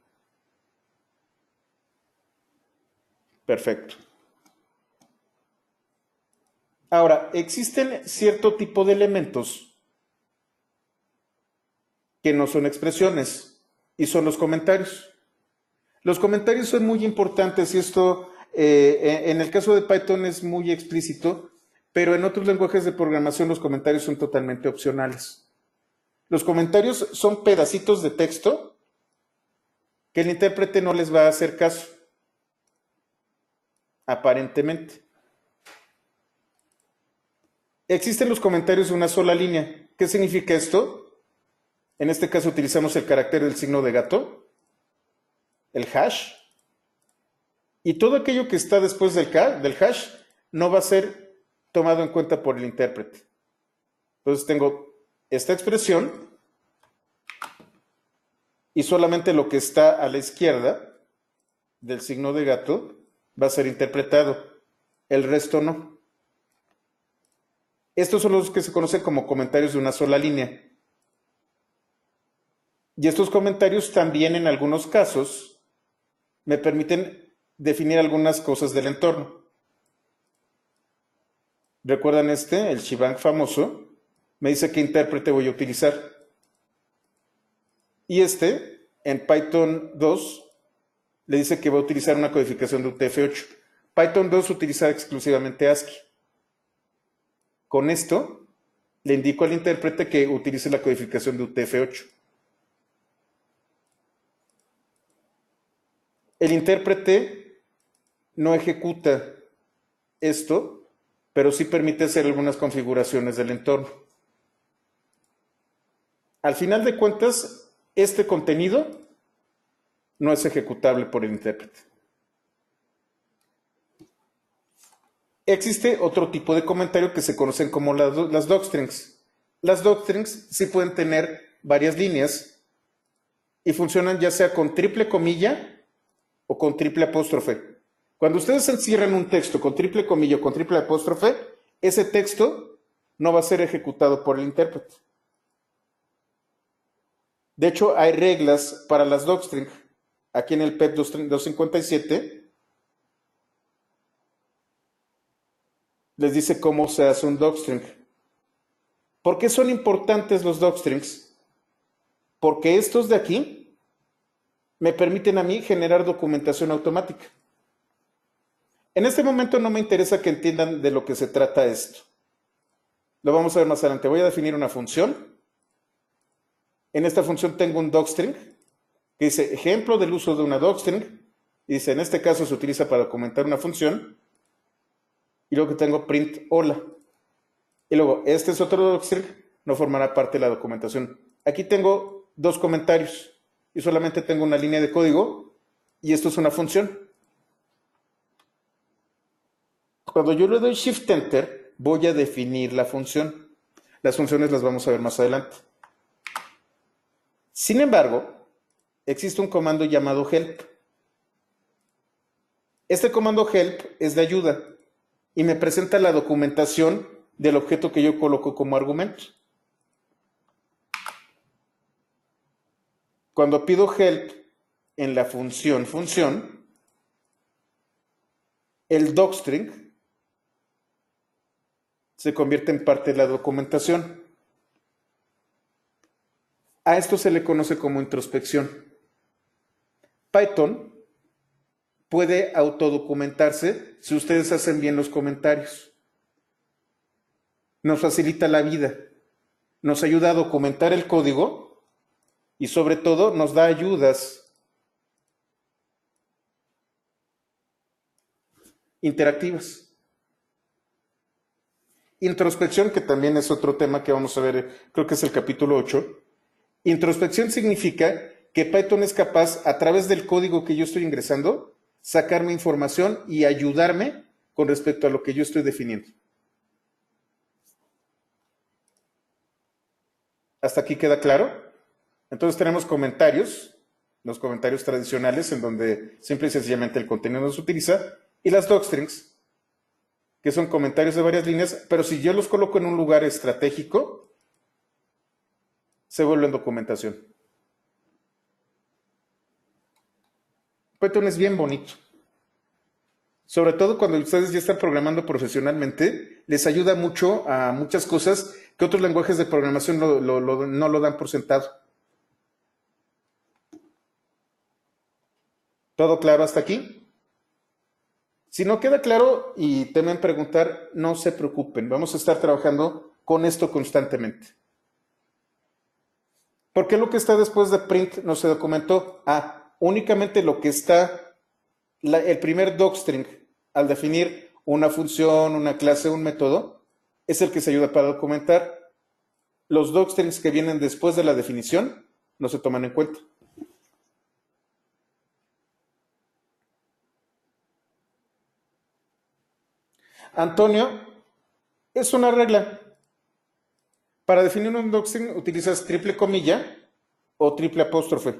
Perfecto. Ahora, existen cierto tipo de elementos que no son expresiones y son los comentarios. Los comentarios son muy importantes y esto en el caso de Python es muy explícito, pero en otros lenguajes de programación los comentarios son totalmente opcionales. Los comentarios son pedacitos de texto que el intérprete no les va a hacer caso, aparentemente. Existen los comentarios de una sola línea. ¿Qué significa esto? En este caso utilizamos el carácter del signo de gato, el hash, y todo aquello que está después del hash no va a ser tomado en cuenta por el intérprete. Entonces tengo esta expresión y solamente lo que está a la izquierda del signo de gato va a ser interpretado, el resto no. Estos son los que se conocen como comentarios de una sola línea. Y estos comentarios también en algunos casos me permiten definir algunas cosas del entorno. ¿Recuerdan este, el shebang famoso? Me dice qué intérprete voy a utilizar. Y este, en Python 2, le dice que va a utilizar una codificación de UTF-8. Python 2 utiliza exclusivamente ASCII. Con esto, le indico al intérprete que utilice la codificación de UTF-8. El intérprete no ejecuta esto, pero sí permite hacer algunas configuraciones del entorno. Al final de cuentas, este contenido no es ejecutable por el intérprete. Existe otro tipo de comentario que se conocen como las docstrings. Las docstrings sí pueden tener varias líneas y funcionan ya sea con triple comilla o con triple apóstrofe. Cuando ustedes encierran un texto con triple comilla o con triple apóstrofe, ese texto no va a ser ejecutado por el intérprete. De hecho, hay reglas para las docstrings. Aquí en el PEP 257 les dice cómo se hace un docstring. ¿Por qué son importantes los docstrings? Porque estos de aquí me permiten a mí generar documentación automática. En este momento no me interesa que entiendan de lo que se trata esto. Lo vamos a ver más adelante. Voy a definir una función. En esta función tengo un docstring que dice ejemplo del uso de una docstring. Y dice, en este caso se utiliza para documentar una función. Y luego que tengo print hola. Y luego, este es otro docstring, no formará parte de la documentación. Aquí tengo dos comentarios y solamente tengo una línea de código y esto es una función. Cuando yo le doy Shift Enter, voy a definir la función. Las funciones las vamos a ver más adelante. Sin embargo, existe un comando llamado help. Este comando help es de ayuda y me presenta la documentación del objeto que yo coloco como argumento. Cuando pido help en la función, el docstring se convierte en parte de la documentación. A esto se le conoce como introspección. Python puede autodocumentarse si ustedes hacen bien los comentarios. Nos facilita la vida, nos ayuda a documentar el código y sobre todo nos da ayudas interactivas. Introspección, que también es otro tema que vamos a ver, creo que es el capítulo 8. Introspección significa que Python es capaz, a través del código que yo estoy ingresando, sacarme información y ayudarme con respecto a lo que yo estoy definiendo. ¿Hasta aquí queda claro? Entonces tenemos comentarios, los comentarios tradicionales en donde simple y sencillamente el contenido no se utiliza, y las docstrings, que son comentarios de varias líneas, pero si yo los coloco en un lugar estratégico, se vuelven documentación. Python es bien bonito. Sobre todo cuando ustedes ya están programando profesionalmente, les ayuda mucho a muchas cosas que otros lenguajes de programación no lo dan por sentado. ¿Todo claro hasta aquí? Si no queda claro y temen preguntar, no se preocupen. Vamos a estar trabajando con esto constantemente. ¿Por qué lo que está después de print no se documentó? Únicamente lo que está, el primer docstring, al definir una función, una clase, un método, es el que se ayuda para documentar. Los docstrings que vienen después de la definición no se toman en cuenta. Antonio, es una regla. Para definir un docstring utilizas triple comilla o triple apóstrofe.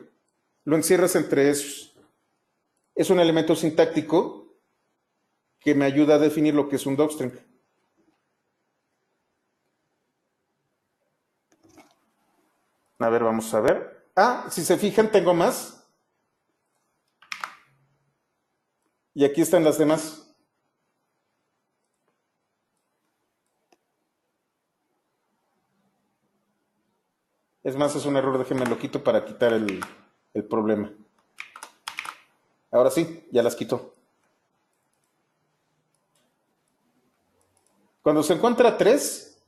Lo encierras entre esos. Es un elemento sintáctico que me ayuda a definir lo que es un docstring. A ver, vamos a ver. Si se fijan, tengo más. Y aquí están las demás. Es más, es un error, déjenme lo quito para quitar el problema. Ahora sí, ya las quito. Cuando se encuentra 3,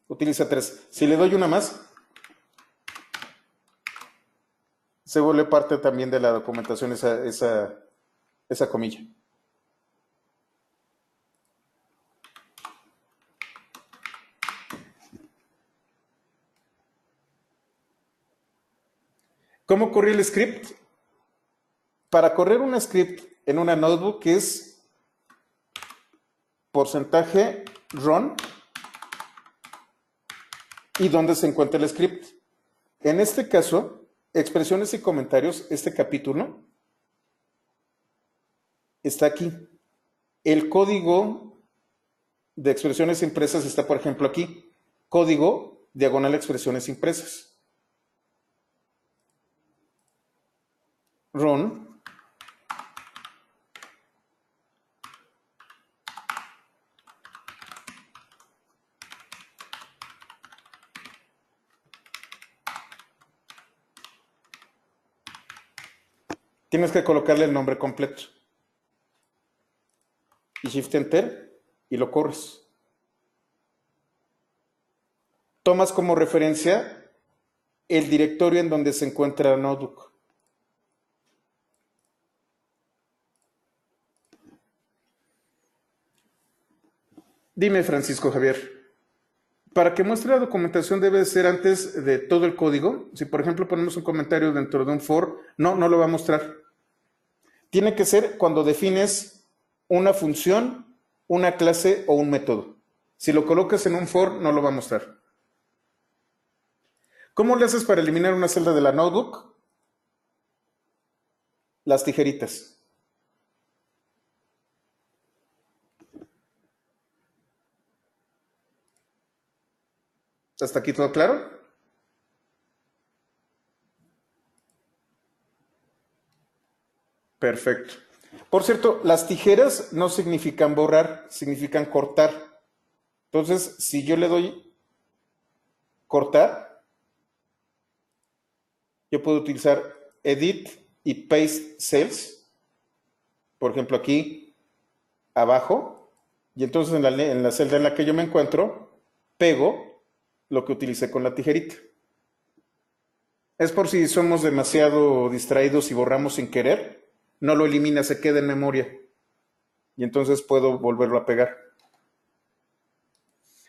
utiliza 3. Si le doy una más, se vuelve parte también de la documentación esa comilla. ¿Cómo corre el script? Para correr un script en una notebook es porcentaje run y dónde se encuentra el script. En este caso, expresiones y comentarios, este capítulo está aquí. El código de expresiones impresas está, por ejemplo, aquí. Código diagonal expresiones impresas. Run. Tienes que colocarle el nombre completo. Y Shift Enter y lo corres. Tomas como referencia el directorio en donde se encuentra el notebook. Dime, Francisco Javier, para que muestre la documentación debe ser antes de todo el código. Si, por ejemplo, ponemos un comentario dentro de un for, no lo va a mostrar. Tiene que ser cuando defines una función, una clase o un método. Si lo colocas en un for, no lo va a mostrar. ¿Cómo le haces para eliminar una celda de la notebook? Las tijeritas. ¿Hasta aquí todo claro? Perfecto. Por cierto, las tijeras no significan borrar, significan cortar. Entonces, si yo le doy cortar, yo puedo utilizar edit y paste cells. Por ejemplo, aquí abajo. Y entonces en la celda en la que yo me encuentro, pego lo que utilicé con la tijerita. Es por si somos demasiado distraídos y borramos sin querer, no lo elimina, se queda en memoria. Y entonces puedo volverlo a pegar.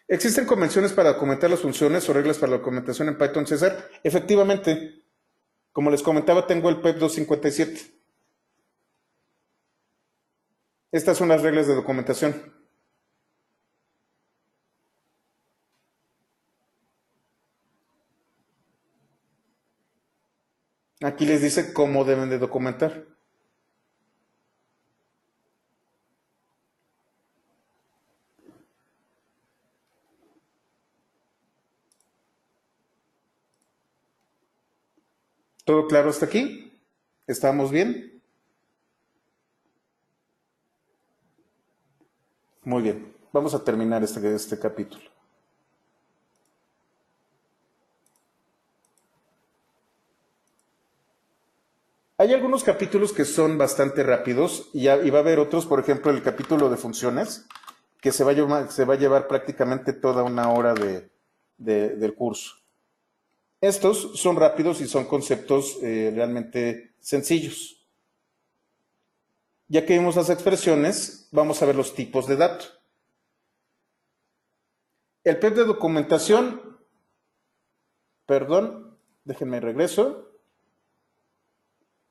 ¿Existen convenciones para documentar las funciones o reglas para la documentación en Python, César? Efectivamente, como les comentaba, tengo el PEP 257. Estas son las reglas de documentación. Aquí les dice cómo deben de documentar. ¿Todo claro hasta aquí? ¿Estamos bien? Muy bien. Vamos a terminar este capítulo. Hay algunos capítulos que son bastante rápidos y va a haber otros, por ejemplo, el capítulo de funciones, que se va a llevar prácticamente toda una hora del curso. Estos son rápidos y son conceptos realmente sencillos. Ya que vimos las expresiones, vamos a ver los tipos de dato. El PEP de documentación, perdón, déjenme regreso.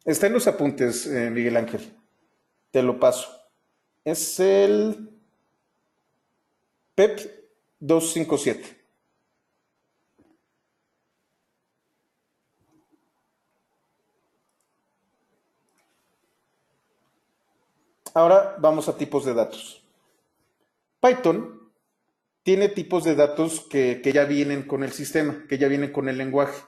Está en los apuntes, Miguel Ángel. Te lo paso. Es el PEP 257. Ahora vamos a tipos de datos. Python tiene tipos de datos que ya vienen con el sistema, que ya vienen con el lenguaje.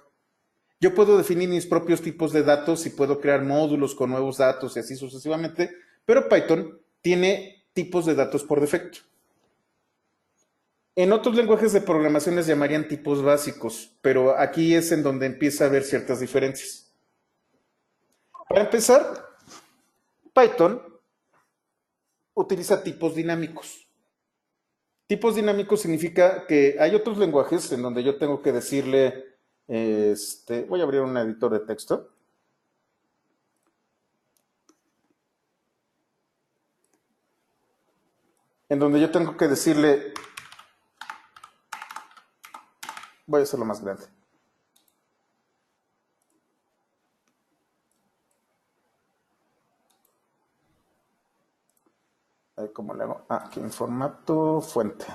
Yo puedo definir mis propios tipos de datos y puedo crear módulos con nuevos datos y así sucesivamente, pero Python tiene tipos de datos por defecto. En otros lenguajes de programación les llamarían tipos básicos, pero aquí es en donde empieza a haber ciertas diferencias. Para empezar, Python utiliza tipos dinámicos. Tipos dinámicos significa que hay otros lenguajes en donde yo tengo que decirle, voy a abrir un editor de texto. En donde yo tengo que decirle, voy a hacerlo más grande. ¿Cómo le hago? Aquí en formato fuente.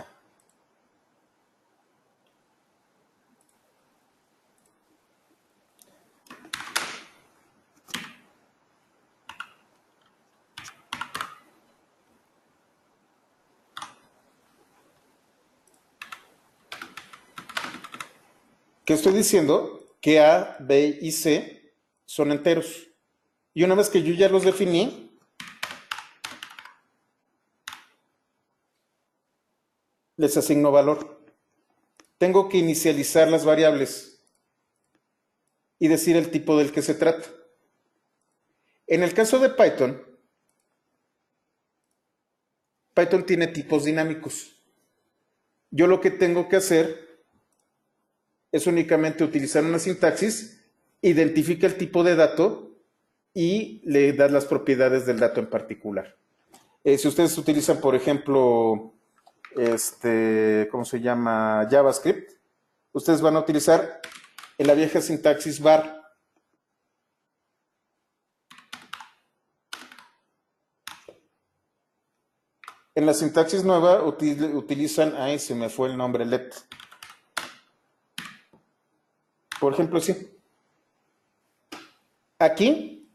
¿Qué estoy diciendo? Que A, B y C son enteros. Y una vez que yo ya los definí, les asigno valor. Tengo que inicializar las variables y decir el tipo del que se trata. En el caso de Python, Python tiene tipos dinámicos. Yo lo que tengo que hacer es únicamente utilizar una sintaxis, identifica el tipo de dato y le da las propiedades del dato en particular. Si ustedes utilizan, por ejemplo, ¿cómo se llama? JavaScript, ustedes van a utilizar en la vieja sintaxis var. En la sintaxis nueva utilizan, ahí se me fue el nombre, let. Por ejemplo, sí. Aquí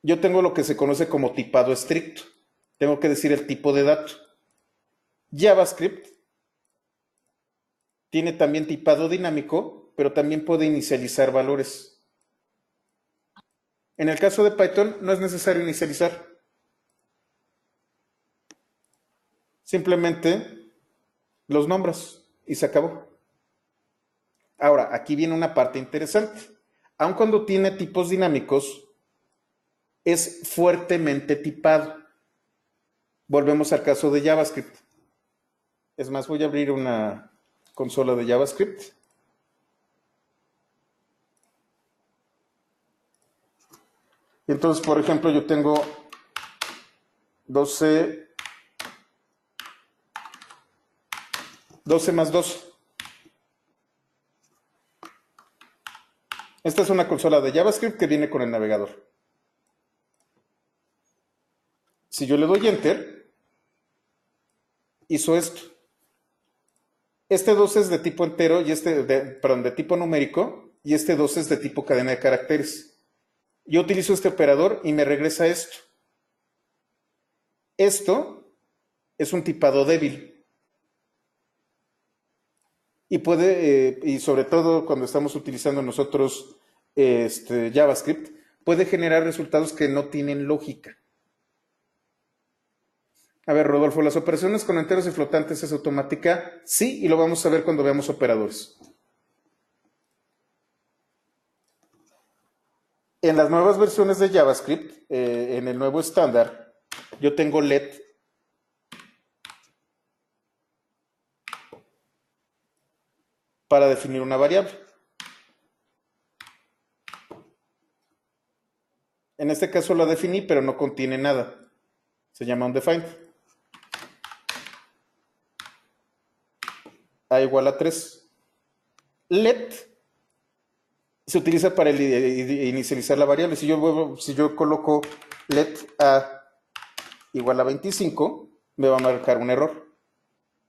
yo tengo lo que se conoce como tipado estricto. Tengo que decir el tipo de dato. JavaScript tiene también tipado dinámico, pero también puede inicializar valores. En el caso de Python no es necesario inicializar. Simplemente los nombras y se acabó. Ahora, aquí viene una parte interesante. Aun cuando tiene tipos dinámicos, es fuertemente tipado. Volvemos al caso de JavaScript. Es más, voy a abrir una consola de JavaScript. Y entonces, por ejemplo, yo tengo 12 más 2. Esta es una consola de JavaScript que viene con el navegador. Si yo le doy Enter, hizo esto. Este 2 es de tipo entero y de tipo numérico, y este 2 es de tipo cadena de caracteres. Yo utilizo este operador y me regresa esto. Esto es un tipado débil. Y sobre todo cuando estamos utilizando nosotros JavaScript, puede generar resultados que no tienen lógica. A ver, Rodolfo, ¿las operaciones con enteros y flotantes es automática? Sí, y lo vamos a ver cuando veamos operadores. En las nuevas versiones de JavaScript, en el nuevo estándar, yo tengo let para definir una variable. En este caso la definí, pero no contiene nada. Se llama undefined. A igual a 3. Let se utiliza para inicializar la variable. Si yo coloco let a igual a 25, me va a marcar un error.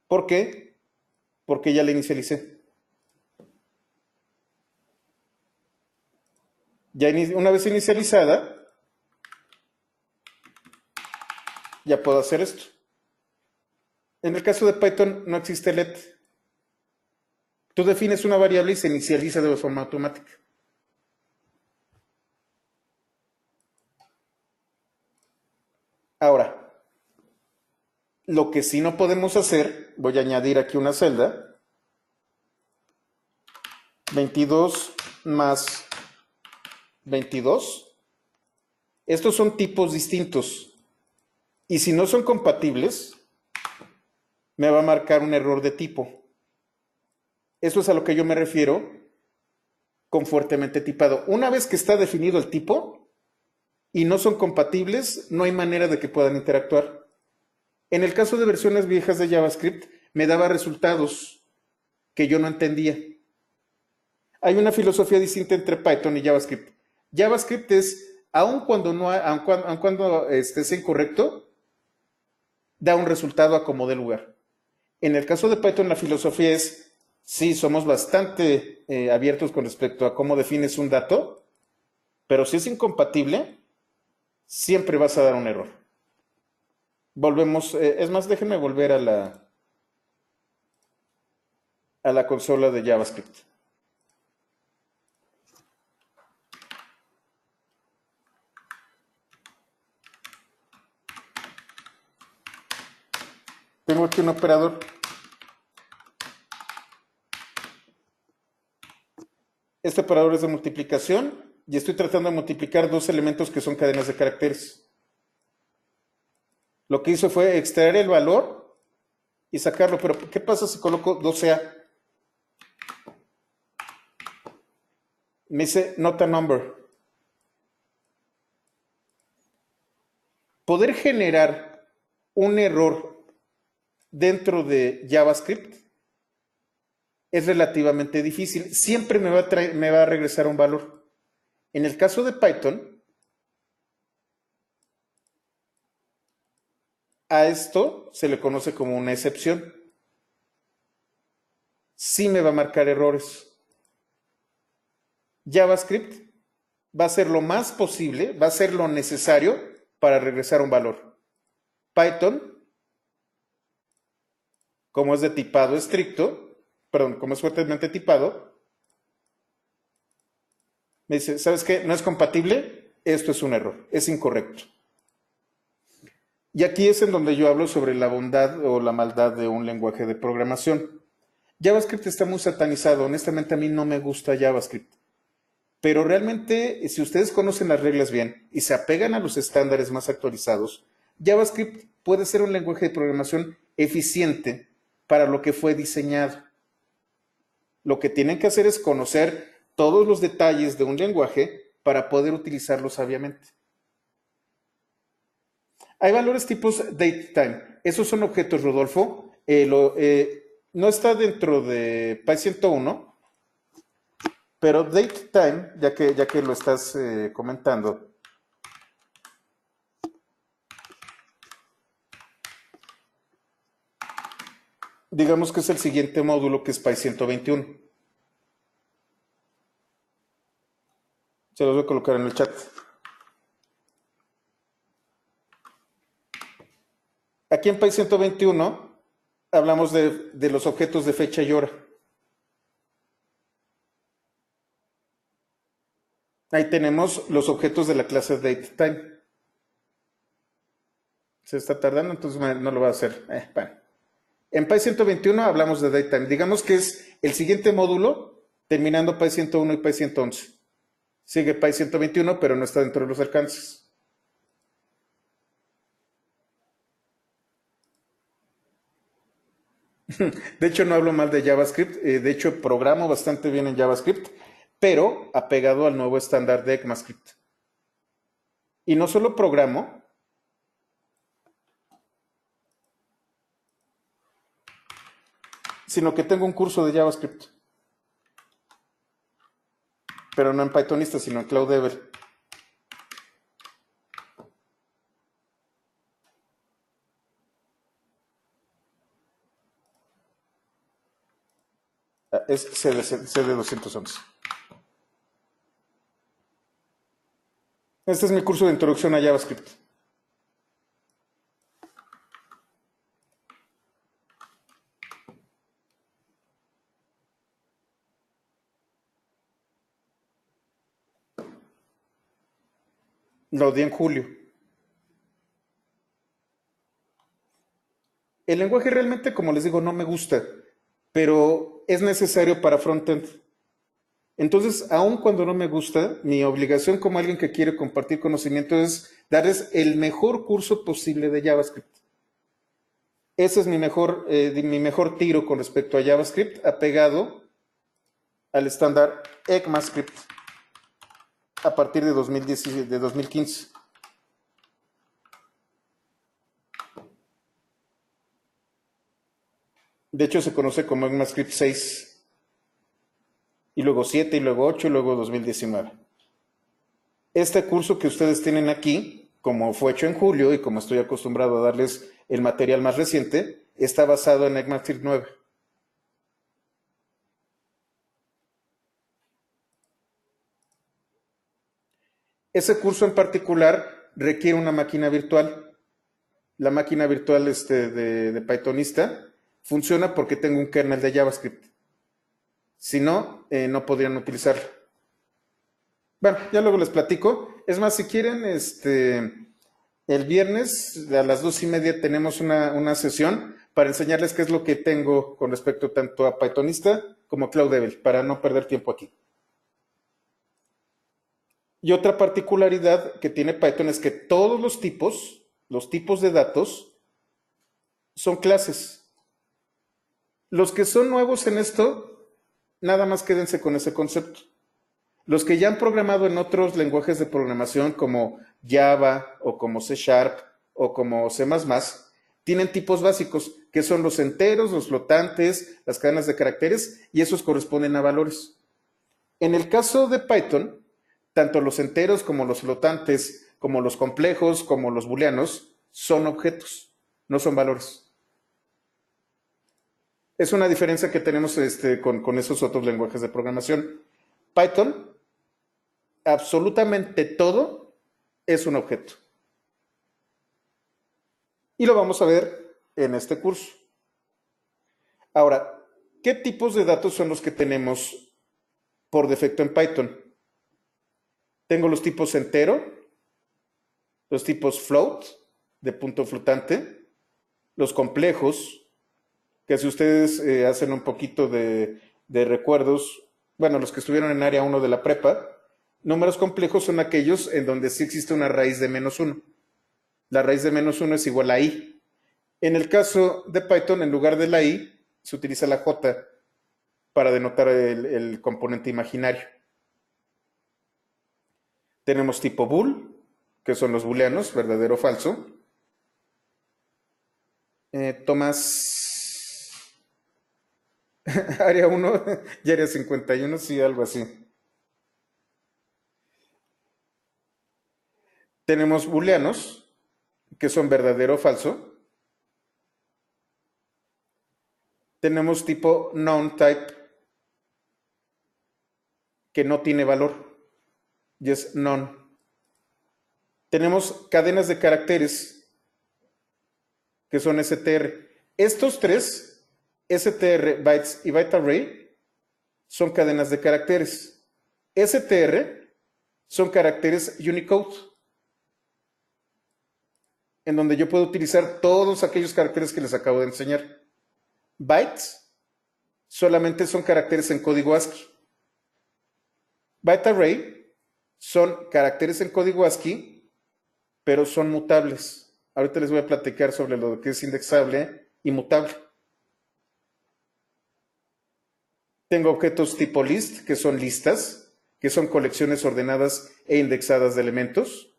¿Por qué? Porque ya la inicialicé. Ya una vez inicializada, ya puedo hacer esto. En el caso de Python no existe let. Tú defines una variable y se inicializa de forma automática. Ahora, lo que sí no podemos hacer, voy a añadir aquí una celda, 22 más 22. Estos son tipos distintos. Y si no son compatibles, me va a marcar un error de tipo. Eso es a lo que yo me refiero con fuertemente tipado. Una vez que está definido el tipo y no son compatibles, no hay manera de que puedan interactuar. En el caso de versiones viejas de JavaScript, me daba resultados que yo no entendía. Hay una filosofía distinta entre Python y JavaScript. JavaScript es, aun cuando sea incorrecto, da un resultado a como dé lugar. En el caso de Python, la filosofía es, sí, somos bastante abiertos con respecto a cómo defines un dato, pero si es incompatible, siempre vas a dar un error. Volvemos, es más, déjenme volver a la consola de JavaScript. Tengo aquí un operador. Este operador es de multiplicación y estoy tratando de multiplicar dos elementos que son cadenas de caracteres. Lo que hizo fue extraer el valor y sacarlo, pero ¿qué pasa si coloco 12A? Me dice not a number. Poder generar un error dentro de JavaScript es relativamente difícil. Siempre me va a regresar un valor. En el caso de Python, a esto se le conoce como una excepción. Sí me va a marcar errores. JavaScript va a hacer lo más posible, va a hacer lo necesario para regresar un valor. Python, como es de tipado estricto, perdón, como es fuertemente tipado, me dice, ¿sabes qué? No es compatible, esto es un error, es incorrecto. Y aquí es en donde yo hablo sobre la bondad o la maldad de un lenguaje de programación. JavaScript está muy satanizado, honestamente a mí no me gusta JavaScript. Pero realmente, si ustedes conocen las reglas bien y se apegan a los estándares más actualizados, JavaScript puede ser un lenguaje de programación eficiente para lo que fue diseñado. Lo que tienen que hacer es conocer todos los detalles de un lenguaje para poder utilizarlo sabiamente. Hay valores tipos datetime. Esos son objetos, Rodolfo. No está dentro de Py 101, pero datetime, ya que lo estás comentando, digamos que es el siguiente módulo que es Py 121. Se los voy a colocar en el chat. Aquí en Py 121 hablamos de los objetos de fecha y hora. Ahí tenemos los objetos de la clase datetime. Se está tardando, entonces no lo voy a hacer. Bueno. En Py 121 hablamos de datetime. Digamos que es el siguiente módulo, terminando Py 101 y Py 111. Sigue Py 121, pero no está dentro de los alcances. De hecho, no hablo mal de JavaScript. De hecho, programo bastante bien en JavaScript, pero apegado al nuevo estándar de ECMAScript. Y no solo programo, sino que tengo un curso de JavaScript. Pero no en Pythonista, sino en CloudDevel. Es CD211. Este es mi curso de introducción a JavaScript. Lo di en julio. El lenguaje realmente, como les digo, no me gusta, pero es necesario para frontend. Entonces, aun cuando no me gusta, mi obligación como alguien que quiere compartir conocimiento es darles el mejor curso posible de JavaScript. Ese es mi mejor tiro con respecto a JavaScript, apegado al estándar ECMAScript a partir de 2015. De hecho, se conoce como ECMAScript 6, y luego 7, y luego 8, y luego 2019. Este curso que ustedes tienen aquí, como fue hecho en julio y como estoy acostumbrado a darles el material más reciente, está basado en ECMAScript 9. Ese curso en particular requiere una máquina virtual. La máquina virtual de Pythonista funciona porque tengo un kernel de JavaScript. Si no, no podrían utilizarlo. Bueno, ya luego les platico. Es más, si quieren, el viernes a las 2:30 tenemos una sesión para enseñarles qué es lo que tengo con respecto tanto a Pythonista como a CloudDevel, para no perder tiempo aquí. Y otra particularidad que tiene Python es que todos los tipos de datos, son clases. Los que son nuevos en esto, nada más quédense con ese concepto. Los que ya han programado en otros lenguajes de programación como Java o como C Sharp o como C++, tienen tipos básicos que son los enteros, los flotantes, las cadenas de caracteres, y esos corresponden a valores. En el caso de Python, tanto los enteros como los flotantes, como los complejos, como los booleanos, son objetos, no son valores. Es una diferencia que tenemos con esos otros lenguajes de programación. Python, absolutamente todo es un objeto. Y lo vamos a ver en este curso. Ahora, ¿qué tipos de datos son los que tenemos por defecto en Python? Tengo los tipos entero, los tipos float, de punto flotante, los complejos, que si ustedes hacen un poquito de recuerdos, bueno, los que estuvieron en área 1 de la prepa, números complejos son aquellos en donde sí existe una raíz de -1. La raíz de -1 es igual a i. En el caso de Python, en lugar de la i, se utiliza la j para denotar el componente imaginario. Tenemos tipo bool, que son los booleanos, verdadero o falso. Tomás, área 1 y área 51, sí, algo así. Tenemos booleanos, que son verdadero o falso. Tenemos tipo non-type, que no tiene valor, y es non. Tenemos cadenas de caracteres, que son str. Estos tres, str, bytes y byte array, son cadenas de caracteres. str son caracteres Unicode, en donde yo puedo utilizar todos aquellos caracteres que les acabo de enseñar. Bytes solamente son caracteres en código ASCII. Byte array son caracteres en código ASCII, pero son mutables. Ahorita les voy a platicar sobre lo que es indexable y mutable. Tengo objetos tipo list, que son listas, que son colecciones ordenadas e indexadas de elementos.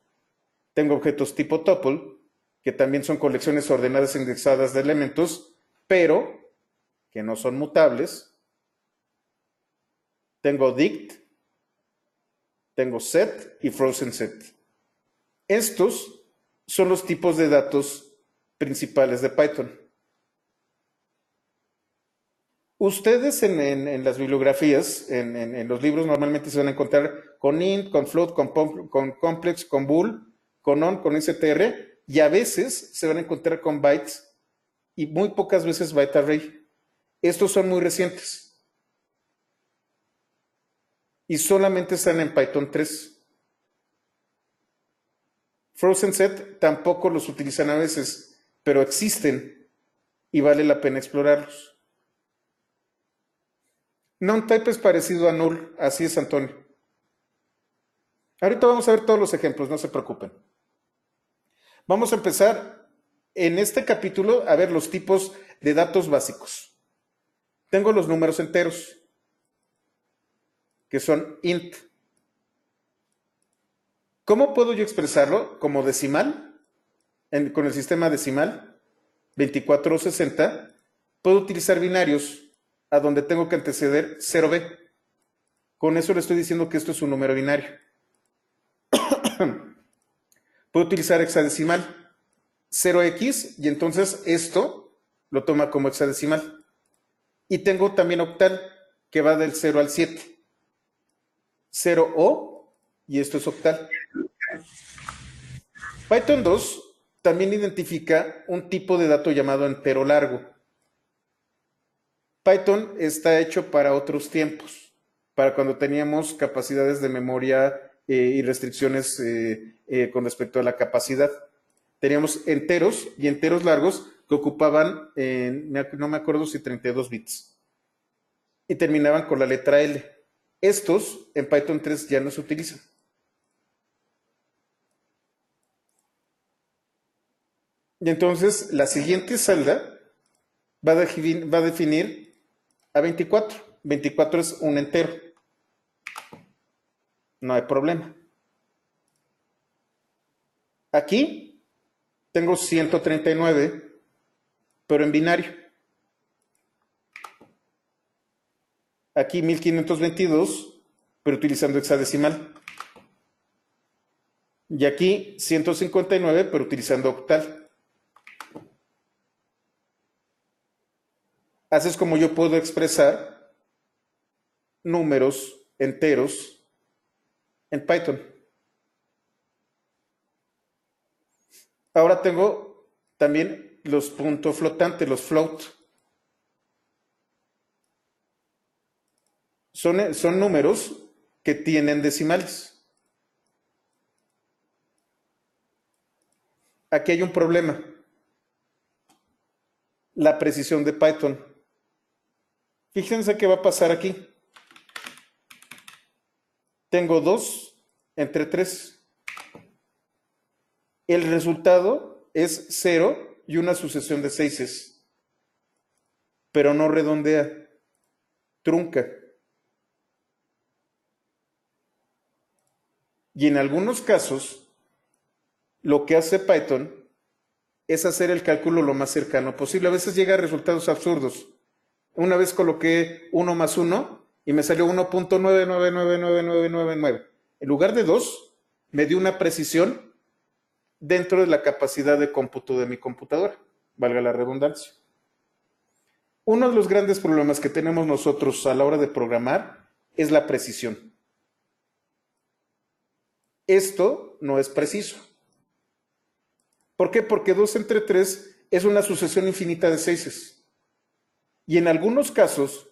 Tengo objetos tipo tuple, que también son colecciones ordenadas e indexadas de elementos, pero que no son mutables. Tengo dict, tengo set y frozen set. Estos son los tipos de datos principales de Python. Ustedes en las bibliografías, en los libros, normalmente se van a encontrar con int, con float, con complex, con bool, con on, con str, y a veces se van a encontrar con bytes y muy pocas veces byte array. Estos son muy recientes y solamente están en Python 3. Frozen set tampoco los utilizan a veces, pero existen y vale la pena explorarlos. Non-type es parecido a null, así es, Antonio. Ahorita vamos a ver todos los ejemplos, no se preocupen. Vamos a empezar en este capítulo a ver los tipos de datos básicos. Tengo los números enteros, que son int. ¿Cómo puedo yo expresarlo? Como decimal, con el sistema decimal, 24 o 60, puedo utilizar binarios a donde tengo que anteceder 0b. Con eso le estoy diciendo que esto es un número binario. Puedo utilizar hexadecimal, 0x, y entonces esto lo toma como hexadecimal. Y tengo también octal, que va del 0 al 7. 0o, y esto es octal. Python 2 también identifica un tipo de dato llamado entero largo. Python está hecho para otros tiempos, para cuando teníamos capacidades de memoria y restricciones con respecto a la capacidad. Teníamos enteros y enteros largos que ocupaban, no me acuerdo si 32 bits, y terminaban con la letra L. Estos en Python 3 ya no se utilizan. Y entonces la siguiente celda va a definir a 24. 24 es un entero. No hay problema. Aquí tengo 139, pero en binario. Aquí 1522, pero utilizando hexadecimal. Y aquí 159, pero utilizando octal. Así es como yo puedo expresar números enteros en Python. Ahora tengo también los puntos flotantes, los float. Son números que tienen decimales. Aquí hay un problema. La precisión de Python. Fíjense qué va a pasar aquí. Tengo 2 entre 3. El resultado es 0 y una sucesión de 6, pero no redondea, trunca. Y en algunos casos, lo que hace Python es hacer el cálculo lo más cercano posible. A veces llega a resultados absurdos. Una vez coloqué 1 más 1 y me salió 1.999999. En lugar de 2, me dio una precisión dentro de la capacidad de cómputo de mi computadora, valga la redundancia. Uno de los grandes problemas que tenemos nosotros a la hora de programar es la precisión. Esto no es preciso. ¿Por qué? Porque 2 entre 3 es una sucesión infinita de 6. Y en algunos casos,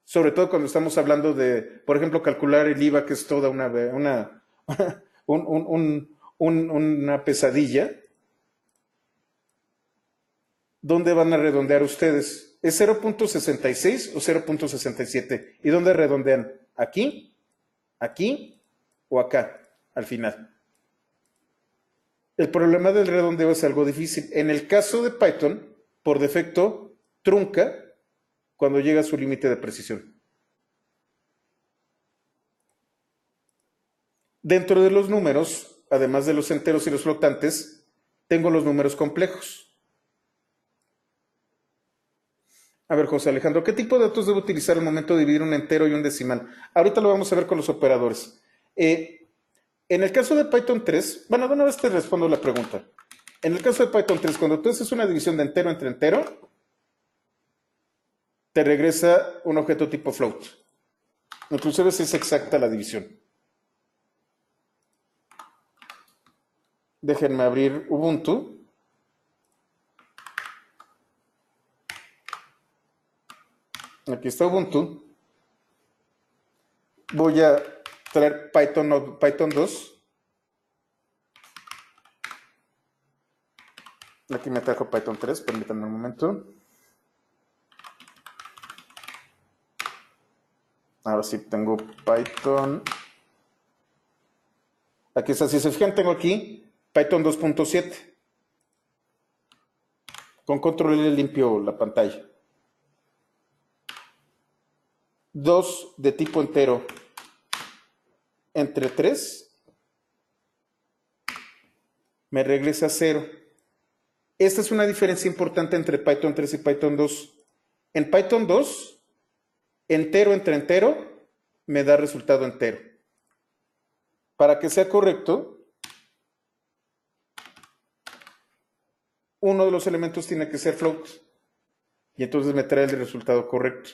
sobre todo cuando estamos hablando de, por ejemplo, calcular el IVA, que es toda una pesadilla, ¿dónde van a redondear ustedes? ¿Es 0.66 o 0.67? ¿Y dónde redondean? ¿Aquí? ¿Aquí? ¿O acá? al final. El problema del redondeo es algo difícil. En el caso de Python, por defecto, trunca cuando llega a su límite de precisión. Dentro de los números, además de los enteros y los flotantes, tengo los números complejos. A ver, José Alejandro, ¿qué tipo de datos debo utilizar al momento de dividir un entero y un decimal? Ahorita lo vamos a ver con los operadores. En el caso de Python 3, bueno, de una vez te respondo la pregunta. En el caso de Python 3, cuando tú haces una división de entero entre entero, te regresa un objeto tipo float. Inclusive si es exacta la división. Déjenme abrir Ubuntu. Aquí está Ubuntu. Voy a traer Python 2. Aquí me trajo Python 3, permítanme un momento. Ahora sí tengo Python. Aquí está, si se fijan, tengo aquí Python 2.7. Con control L limpio la pantalla. 2 de tipo entero entre 3 me regresa 0. Esta es una diferencia importante entre Python 3 y Python 2. En Python 2, entero entre entero me da resultado entero. Para que sea correcto, uno de los elementos tiene que ser float. Y entonces me trae el resultado correcto.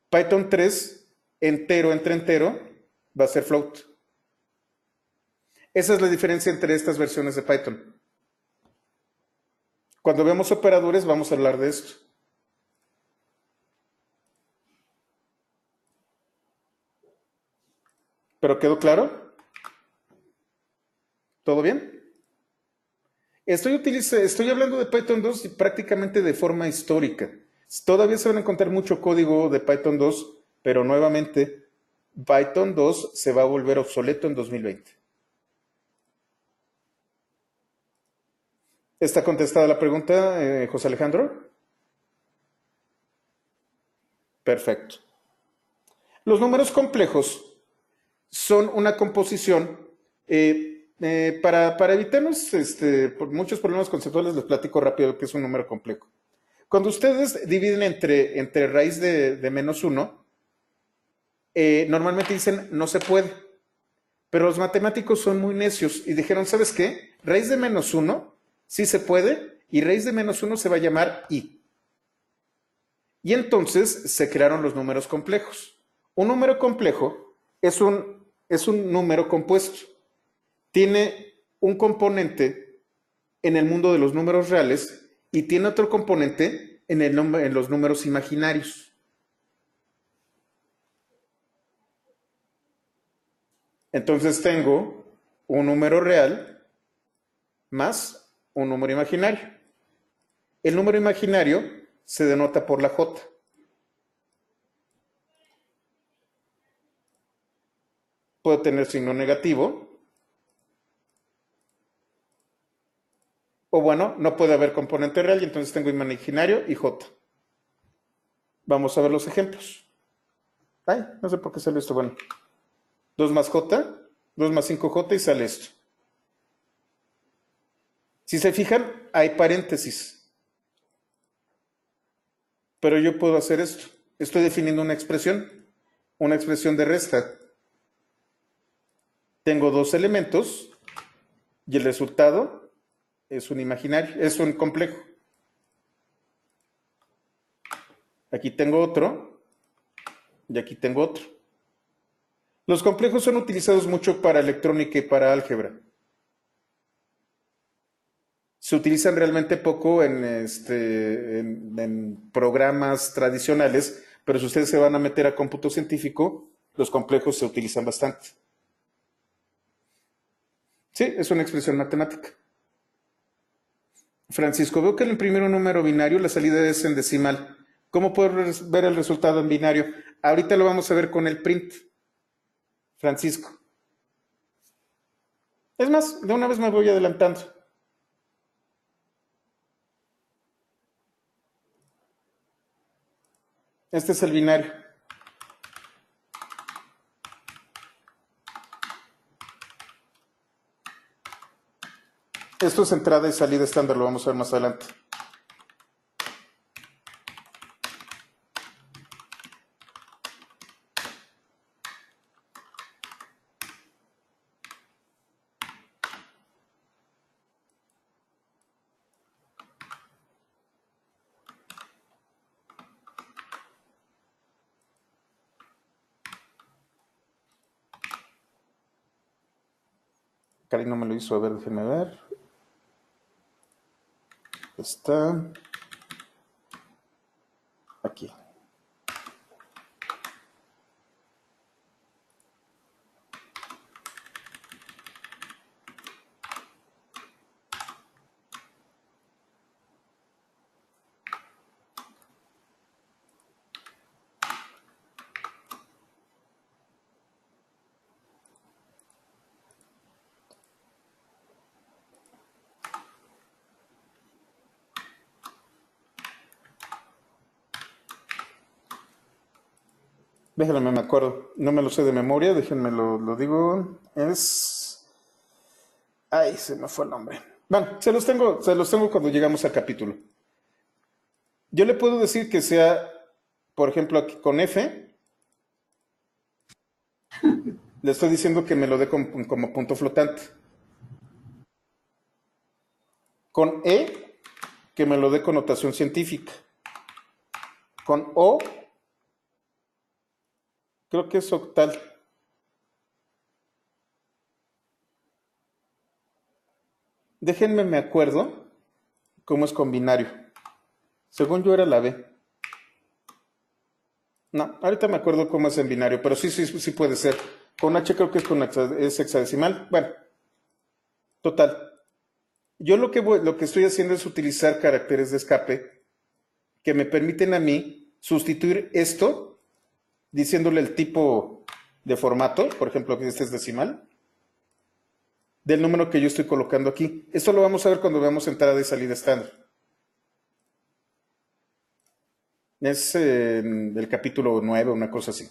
Python 3, entero entre entero, va a ser float. Esa es la diferencia entre estas versiones de Python. Cuando veamos operadores vamos a hablar de esto. ¿Pero quedó claro? ¿Todo bien? Estoy hablando de Python 2 prácticamente de forma histórica. Todavía se van a encontrar mucho código de Python 2, pero nuevamente Python 2 se va a volver obsoleto en 2020. ¿Está contestada la pregunta, José Alejandro? Perfecto. Los números complejos son una composición, para evitarnos por muchos problemas conceptuales, les platico rápido qué es un número complejo. Cuando ustedes dividen entre raíz de menos 1, normalmente dicen no se puede, pero los matemáticos son muy necios y dijeron, ¿sabes qué? Raíz de menos 1 sí se puede y raíz de menos 1 se va a llamar i. Y entonces se crearon los números complejos. Un número complejo es un número compuesto. Tiene un componente en el mundo de los números reales y tiene otro componente en los números imaginarios. Entonces tengo un número real más un número imaginario. El número imaginario se denota por la J. Puede tener signo negativo. O bueno, no puede haber componente real y entonces tengo imaginario y J. Vamos a ver los ejemplos. Ay, no sé por qué sale esto. Bueno, 2 más J, 2 más 5J y sale esto. Si se fijan, hay paréntesis. Pero yo puedo hacer esto. Estoy definiendo una expresión de resta. Tengo dos elementos y el resultado es un imaginario, es un complejo. Aquí tengo otro y aquí tengo otro. Los complejos son utilizados mucho para electrónica y para álgebra. Se utilizan realmente poco en programas tradicionales, pero si ustedes se van a meter a cómputo científico, los complejos se utilizan bastante. Sí, es una expresión matemática. Francisco, veo que al imprimir un número binario la salida es en decimal. ¿Cómo puedo ver el resultado en binario? Ahorita lo vamos a ver con el print. Francisco. Es más, de una vez me voy adelantando. Este es el binario. Esto es entrada y salida estándar, lo vamos a ver más adelante. Cari no me lo hizo, a ver, déjenme ver. Está aquí. Déjenme, me acuerdo. No me lo sé de memoria, déjenme lo digo. Es. Ay, se me fue el nombre. Bueno, se los tengo cuando llegamos al capítulo. Yo le puedo decir que sea, por ejemplo, aquí con F, le estoy diciendo que me lo dé como punto flotante. Con E, que me lo dé con notación científica. Con O, creo que es octal. Déjenme me acuerdo cómo es con binario. Según yo era la B. No, ahorita me acuerdo cómo es en binario, pero sí, sí, sí puede ser. Con H creo que es hexadecimal. Bueno, total. Yo lo que estoy haciendo es utilizar caracteres de escape que me permiten a mí sustituir esto diciéndole el tipo de formato, por ejemplo, que este es decimal, del número que yo estoy colocando aquí. Esto lo vamos a ver cuando veamos entrada y salida estándar. Es del capítulo 9, una cosa así.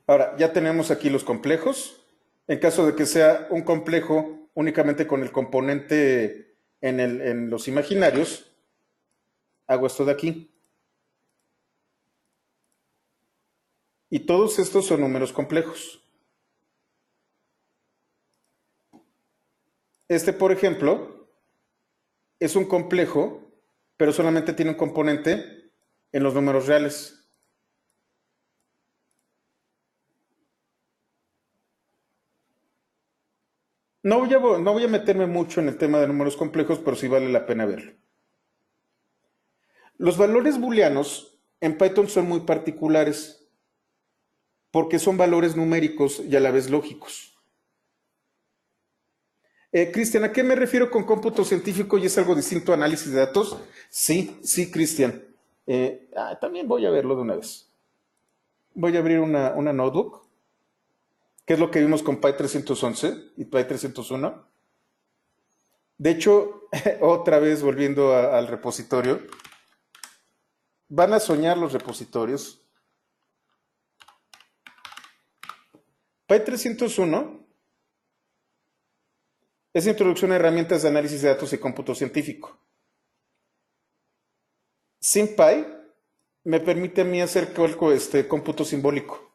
Ahora, ya tenemos aquí los complejos. En caso de que sea un complejo únicamente con el componente en los imaginarios, hago esto de aquí. Y todos estos son números complejos. Este, por ejemplo, es un complejo, pero solamente tiene un componente en los números reales. No voy a meterme mucho en el tema de números complejos, pero sí vale la pena verlo. Los valores booleanos en Python son muy particulares porque son valores numéricos y a la vez lógicos. Cristian, ¿a qué me refiero con cómputo científico y es algo distinto a análisis de datos? Sí, sí, Cristian. También voy a verlo de una vez. Voy a abrir una notebook, que es lo que vimos con Py 311 y Py 301. De hecho, otra vez volviendo al repositorio, van a soñar los repositorios. Py 301 es introducción a herramientas de análisis de datos y cómputo científico. SymPy me permite a mí hacer cómputo simbólico.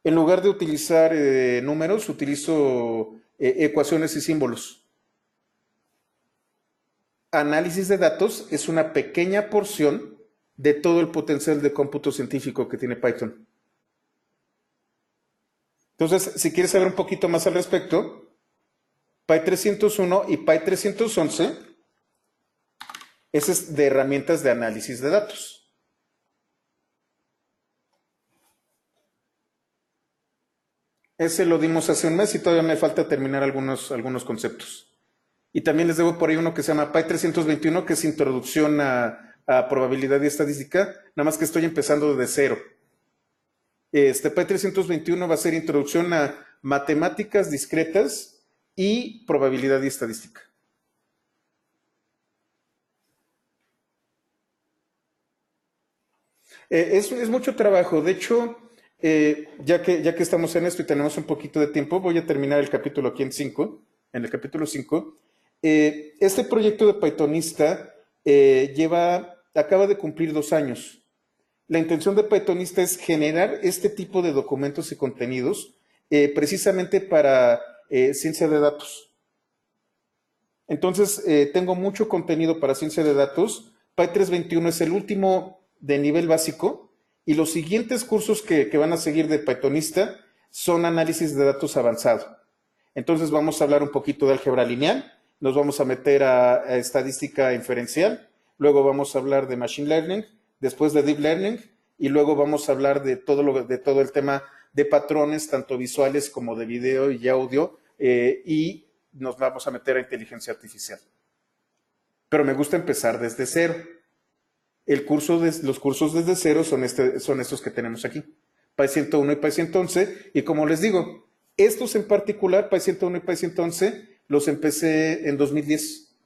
En lugar de utilizar números, utilizo ecuaciones y símbolos. Análisis de datos es una pequeña porción de todo el potencial de cómputo científico que tiene Python. Entonces, si quieres saber un poquito más al respecto, Py 301 y Py 311, ese es de herramientas de análisis de datos. Ese lo dimos hace un mes y todavía me falta terminar algunos conceptos. Y también les debo por ahí uno que se llama Py 321, que es introducción a probabilidad y estadística, nada más que estoy empezando de cero. Py 321 va a ser introducción a matemáticas discretas y probabilidad y estadística. Es mucho trabajo. De hecho, ya que estamos en esto y tenemos un poquito de tiempo, voy a terminar el capítulo aquí en el capítulo 5. Este proyecto de Pythonista acaba de cumplir 2 años. La intención de Pythonista es generar este tipo de documentos y contenidos precisamente para ciencia de datos. Entonces, tengo mucho contenido para ciencia de datos. Py 321 es el último de nivel básico y los siguientes cursos que van a seguir de Pythonista son análisis de datos avanzado. Entonces, vamos a hablar un poquito de álgebra lineal, nos vamos a meter a estadística inferencial, luego vamos a hablar de machine learning, después de deep learning y luego vamos a hablar de todo el tema de patrones, tanto visuales como de video y audio, y nos vamos a meter a inteligencia artificial. Pero me gusta empezar desde cero. Los cursos desde cero son estos que tenemos aquí. Py 101 y Py 111. Y como les digo, estos en particular, Py 101 y Py 111, los empecé en 2010.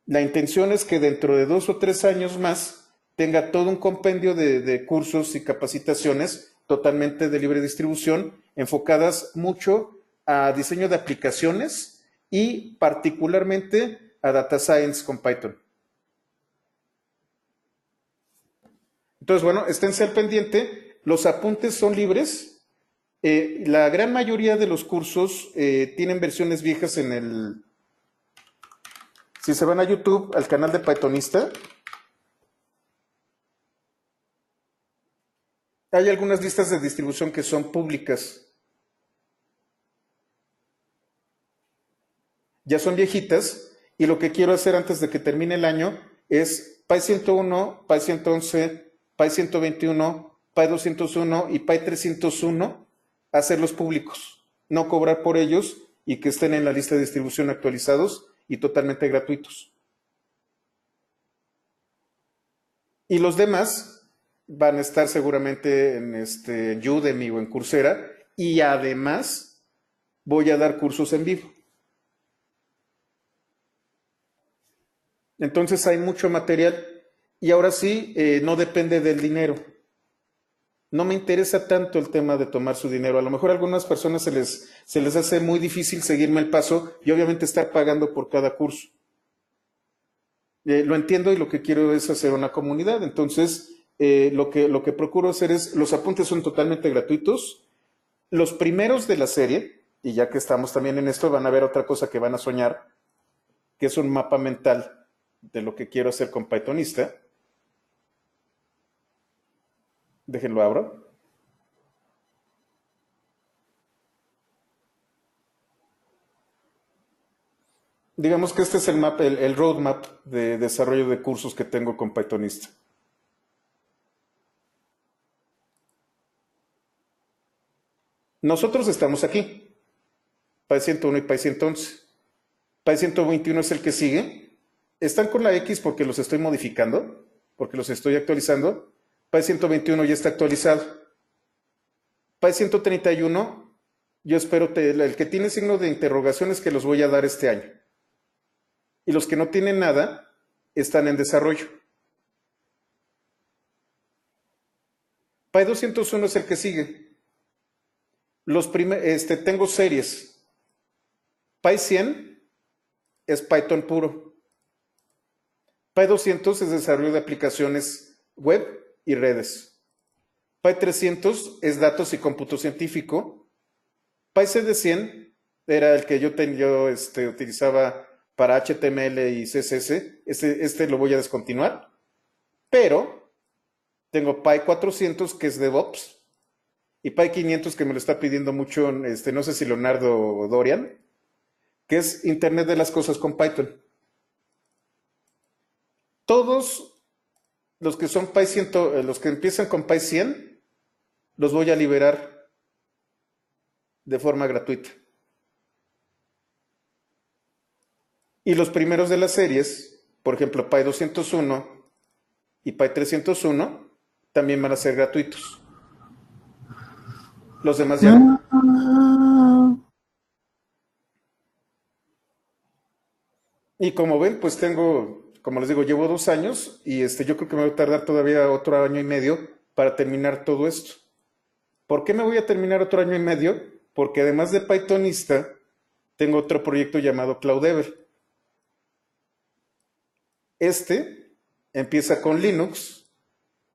La intención es que dentro de 2 o 3 años más tenga todo un compendio de cursos y capacitaciones totalmente de libre distribución, enfocadas mucho a diseño de aplicaciones y particularmente a data science con Python. Entonces, bueno, esténse al pendiente. Los apuntes son libres. La gran mayoría de los cursos tienen versiones viejas en el... Si se van a YouTube, al canal de Pythonista, hay algunas listas de distribución que son públicas. Ya son viejitas y lo que quiero hacer antes de que termine el año es Py 101, Py 111, Py 121, Py 201 y Py 301 hacerlos públicos, no cobrar por ellos y que estén en la lista de distribución actualizados y totalmente gratuitos. Y los demás van a estar seguramente en Udemy o en Coursera y además voy a dar cursos en vivo. Entonces hay mucho material y ahora sí, no depende del dinero. No me interesa tanto el tema de tomar su dinero. A lo mejor a algunas personas se les hace muy difícil seguirme el paso y obviamente estar pagando por cada curso. Lo entiendo y lo que quiero es hacer una comunidad. Entonces, lo que procuro hacer es, los apuntes son totalmente gratuitos. Los primeros de la serie, y ya que estamos también en esto, van a ver otra cosa que van a soñar, que es un mapa mental de lo que quiero hacer con Pythonista. Déjenlo abro. Digamos que este es el roadmap de desarrollo de cursos que tengo con Pythonista. Nosotros estamos aquí, Py 101 y Py 111. Py 121 es el que sigue. Están con la X porque los estoy modificando, porque los estoy actualizando. Py 121 ya está actualizado. Py 131, yo espero, el que tiene signo de interrogación es que los voy a dar este año. Y los que no tienen nada están en desarrollo. Py 201 es el que sigue. Tengo series. Py 100 es Python puro. Py 200 es desarrollo de aplicaciones web y redes. Py 300 es datos y cómputo científico. Py CD100 era el que yo utilizaba para HTML y CSS. Este lo voy a descontinuar. Pero tengo Py 400 que es DevOps. Y Py 500 que me lo está pidiendo mucho, no sé si Leonardo o Dorian, que es Internet de las Cosas con Python. Todos los que son los que empiezan con Py 100, los voy a liberar de forma gratuita. Y los primeros de las series, por ejemplo, Py 201 y Py 301, también van a ser gratuitos. Los demás ya no. Y como ven, pues tengo, como les digo, llevo 2 años y yo creo que me voy a tardar todavía otro año y medio para terminar todo esto. ¿Por qué me voy a terminar otro año y medio? Porque además de Pythonista, tengo otro proyecto llamado CloudEvel. Empieza con Linux,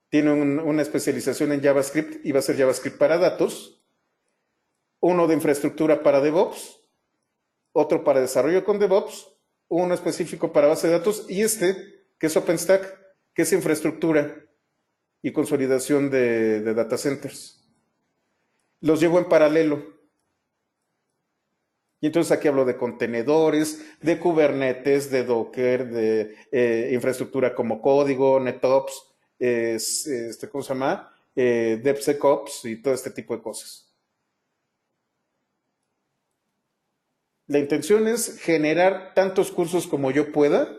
tiene una especialización en JavaScript y va a ser JavaScript para datos, uno de infraestructura para DevOps, otro para desarrollo con DevOps, uno específico para base de datos y que es OpenStack, que es infraestructura y consolidación de data centers. Los llevo en paralelo. Y entonces aquí hablo de contenedores, de Kubernetes, de Docker, de infraestructura como código, NetOps, ¿cómo se llama? DevSecOps y todo este tipo de cosas. La intención es generar tantos cursos como yo pueda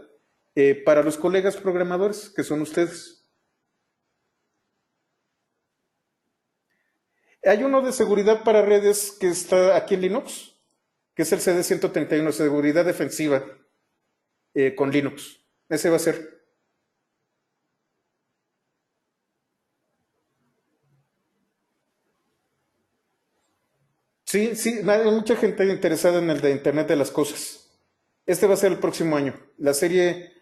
para los colegas programadores, que son ustedes. Hay uno de seguridad para redes que está aquí en Linux, que es el CD131, seguridad defensiva con Linux. Ese va a ser. Sí, sí, hay mucha gente interesada en el de Internet de las Cosas. Este va a ser el próximo año. La serie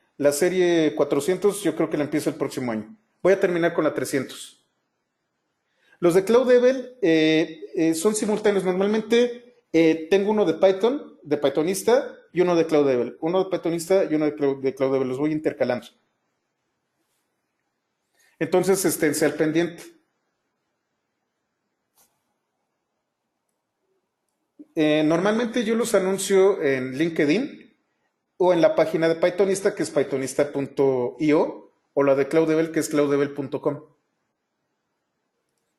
400 yo creo que la empiezo el próximo año. Voy a terminar con la 300. Los de CloudEvel son simultáneos. Normalmente tengo uno de Python, de Pythonista, y uno de CloudEvel. Uno de Pythonista y uno de CloudEvel. Los voy intercalando. Entonces, esténse al pendiente. Normalmente yo los anuncio en LinkedIn o en la página de Pythonista, que es pythonista.io, o la de CloudEvel, que es cloudEvel.com.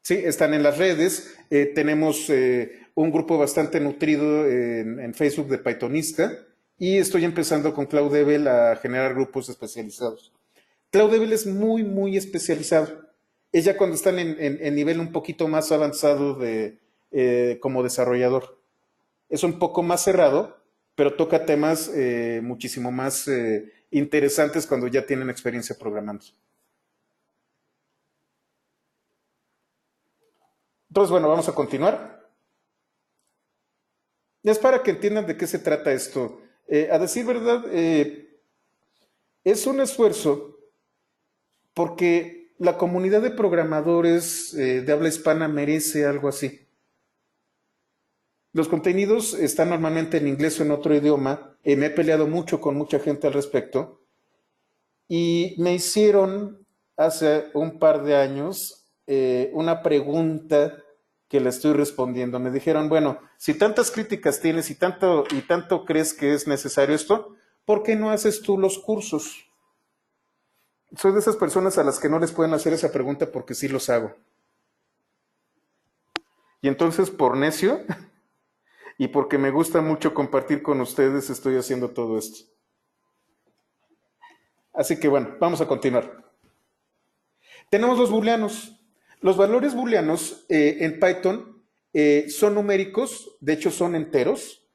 Sí, están en las redes. Tenemos un grupo bastante nutrido en Facebook de Pythonista y estoy empezando con CloudEvel a generar grupos especializados. CloudEvel es muy, muy especializado. Es ya cuando están en nivel un poquito más avanzado como desarrollador. Es un poco más cerrado, pero toca temas muchísimo más interesantes cuando ya tienen experiencia programando. Entonces, bueno, vamos a continuar. Es para que entiendan de qué se trata esto. A decir verdad, es un esfuerzo porque la comunidad de programadores de habla hispana merece algo así. Los contenidos están normalmente en inglés o en otro idioma. Me he peleado mucho con mucha gente al respecto. Y me hicieron hace un par de años una pregunta que le estoy respondiendo. Me dijeron, bueno, si tantas críticas tienes y tanto crees que es necesario esto, ¿por qué no haces tú los cursos? Soy de esas personas a las que no les pueden hacer esa pregunta porque sí los hago. Y entonces, por necio y porque me gusta mucho compartir con ustedes, estoy haciendo todo esto. Así que bueno, vamos a continuar. Tenemos los booleanos. Los valores booleanos en Python son numéricos, de hecho son enteros,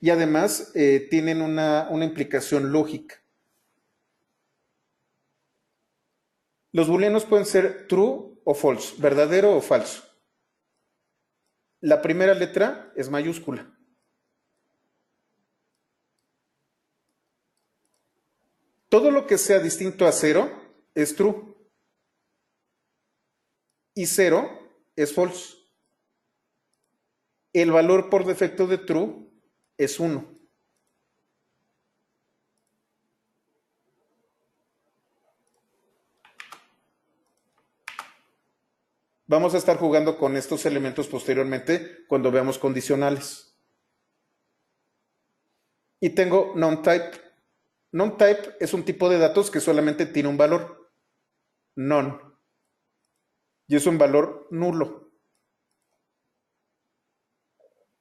y además tienen una implicación lógica. Los booleanos pueden ser true o false, verdadero o falso. La primera letra es mayúscula. Todo lo que sea distinto a 0 es true y 0 es false. El valor por defecto de true es 1. Vamos a estar jugando con estos elementos posteriormente cuando veamos condicionales. Y tengo non-type. Non-type es un tipo de datos que solamente tiene un valor, none, y es un valor nulo.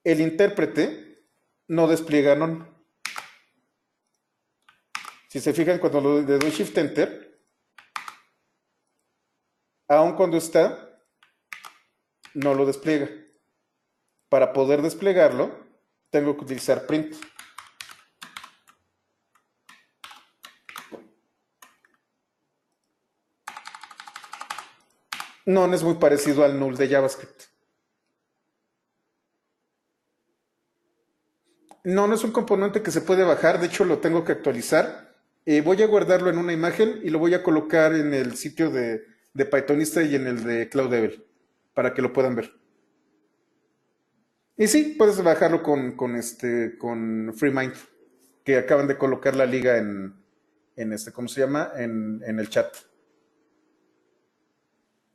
El intérprete no despliega none. Si se fijan, cuando le doy Shift Enter, aun cuando está, no lo despliega. Para poder desplegarlo, tengo que utilizar print. No, no es muy parecido al null de JavaScript. No, no es un componente que se puede bajar, de hecho lo tengo que actualizar. Voy a guardarlo en una imagen y lo voy a colocar en el sitio de Pythonista y en el de CloudDevil para que lo puedan ver. Y sí, puedes bajarlo con FreeMind, que acaban de colocar la liga ¿cómo se llama? En el chat.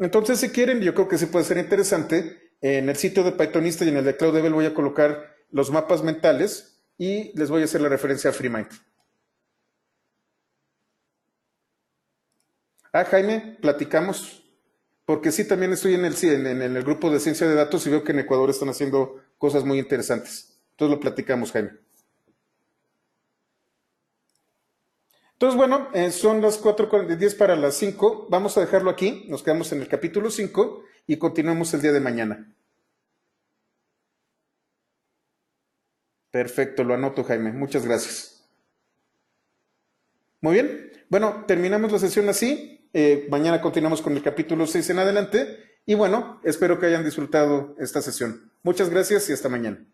Entonces, si quieren, yo creo que sí puede ser interesante. En el sitio de Pythonista y en el de CloudDevil voy a colocar los mapas mentales y les voy a hacer la referencia a FreeMind. Ah, Jaime, platicamos. Porque sí, también estoy en el grupo de ciencia de datos y veo que en Ecuador están haciendo cosas muy interesantes. Entonces lo platicamos, Jaime. Entonces, bueno, son las 4:10 para las 5. Vamos a dejarlo aquí. Nos quedamos en el capítulo 5 y continuamos el día de mañana. Perfecto, lo anoto, Jaime. Muchas gracias. Muy bien. Bueno, terminamos la sesión así. Mañana continuamos con el capítulo 6 en adelante. Y bueno, espero que hayan disfrutado esta sesión. Muchas gracias y hasta mañana.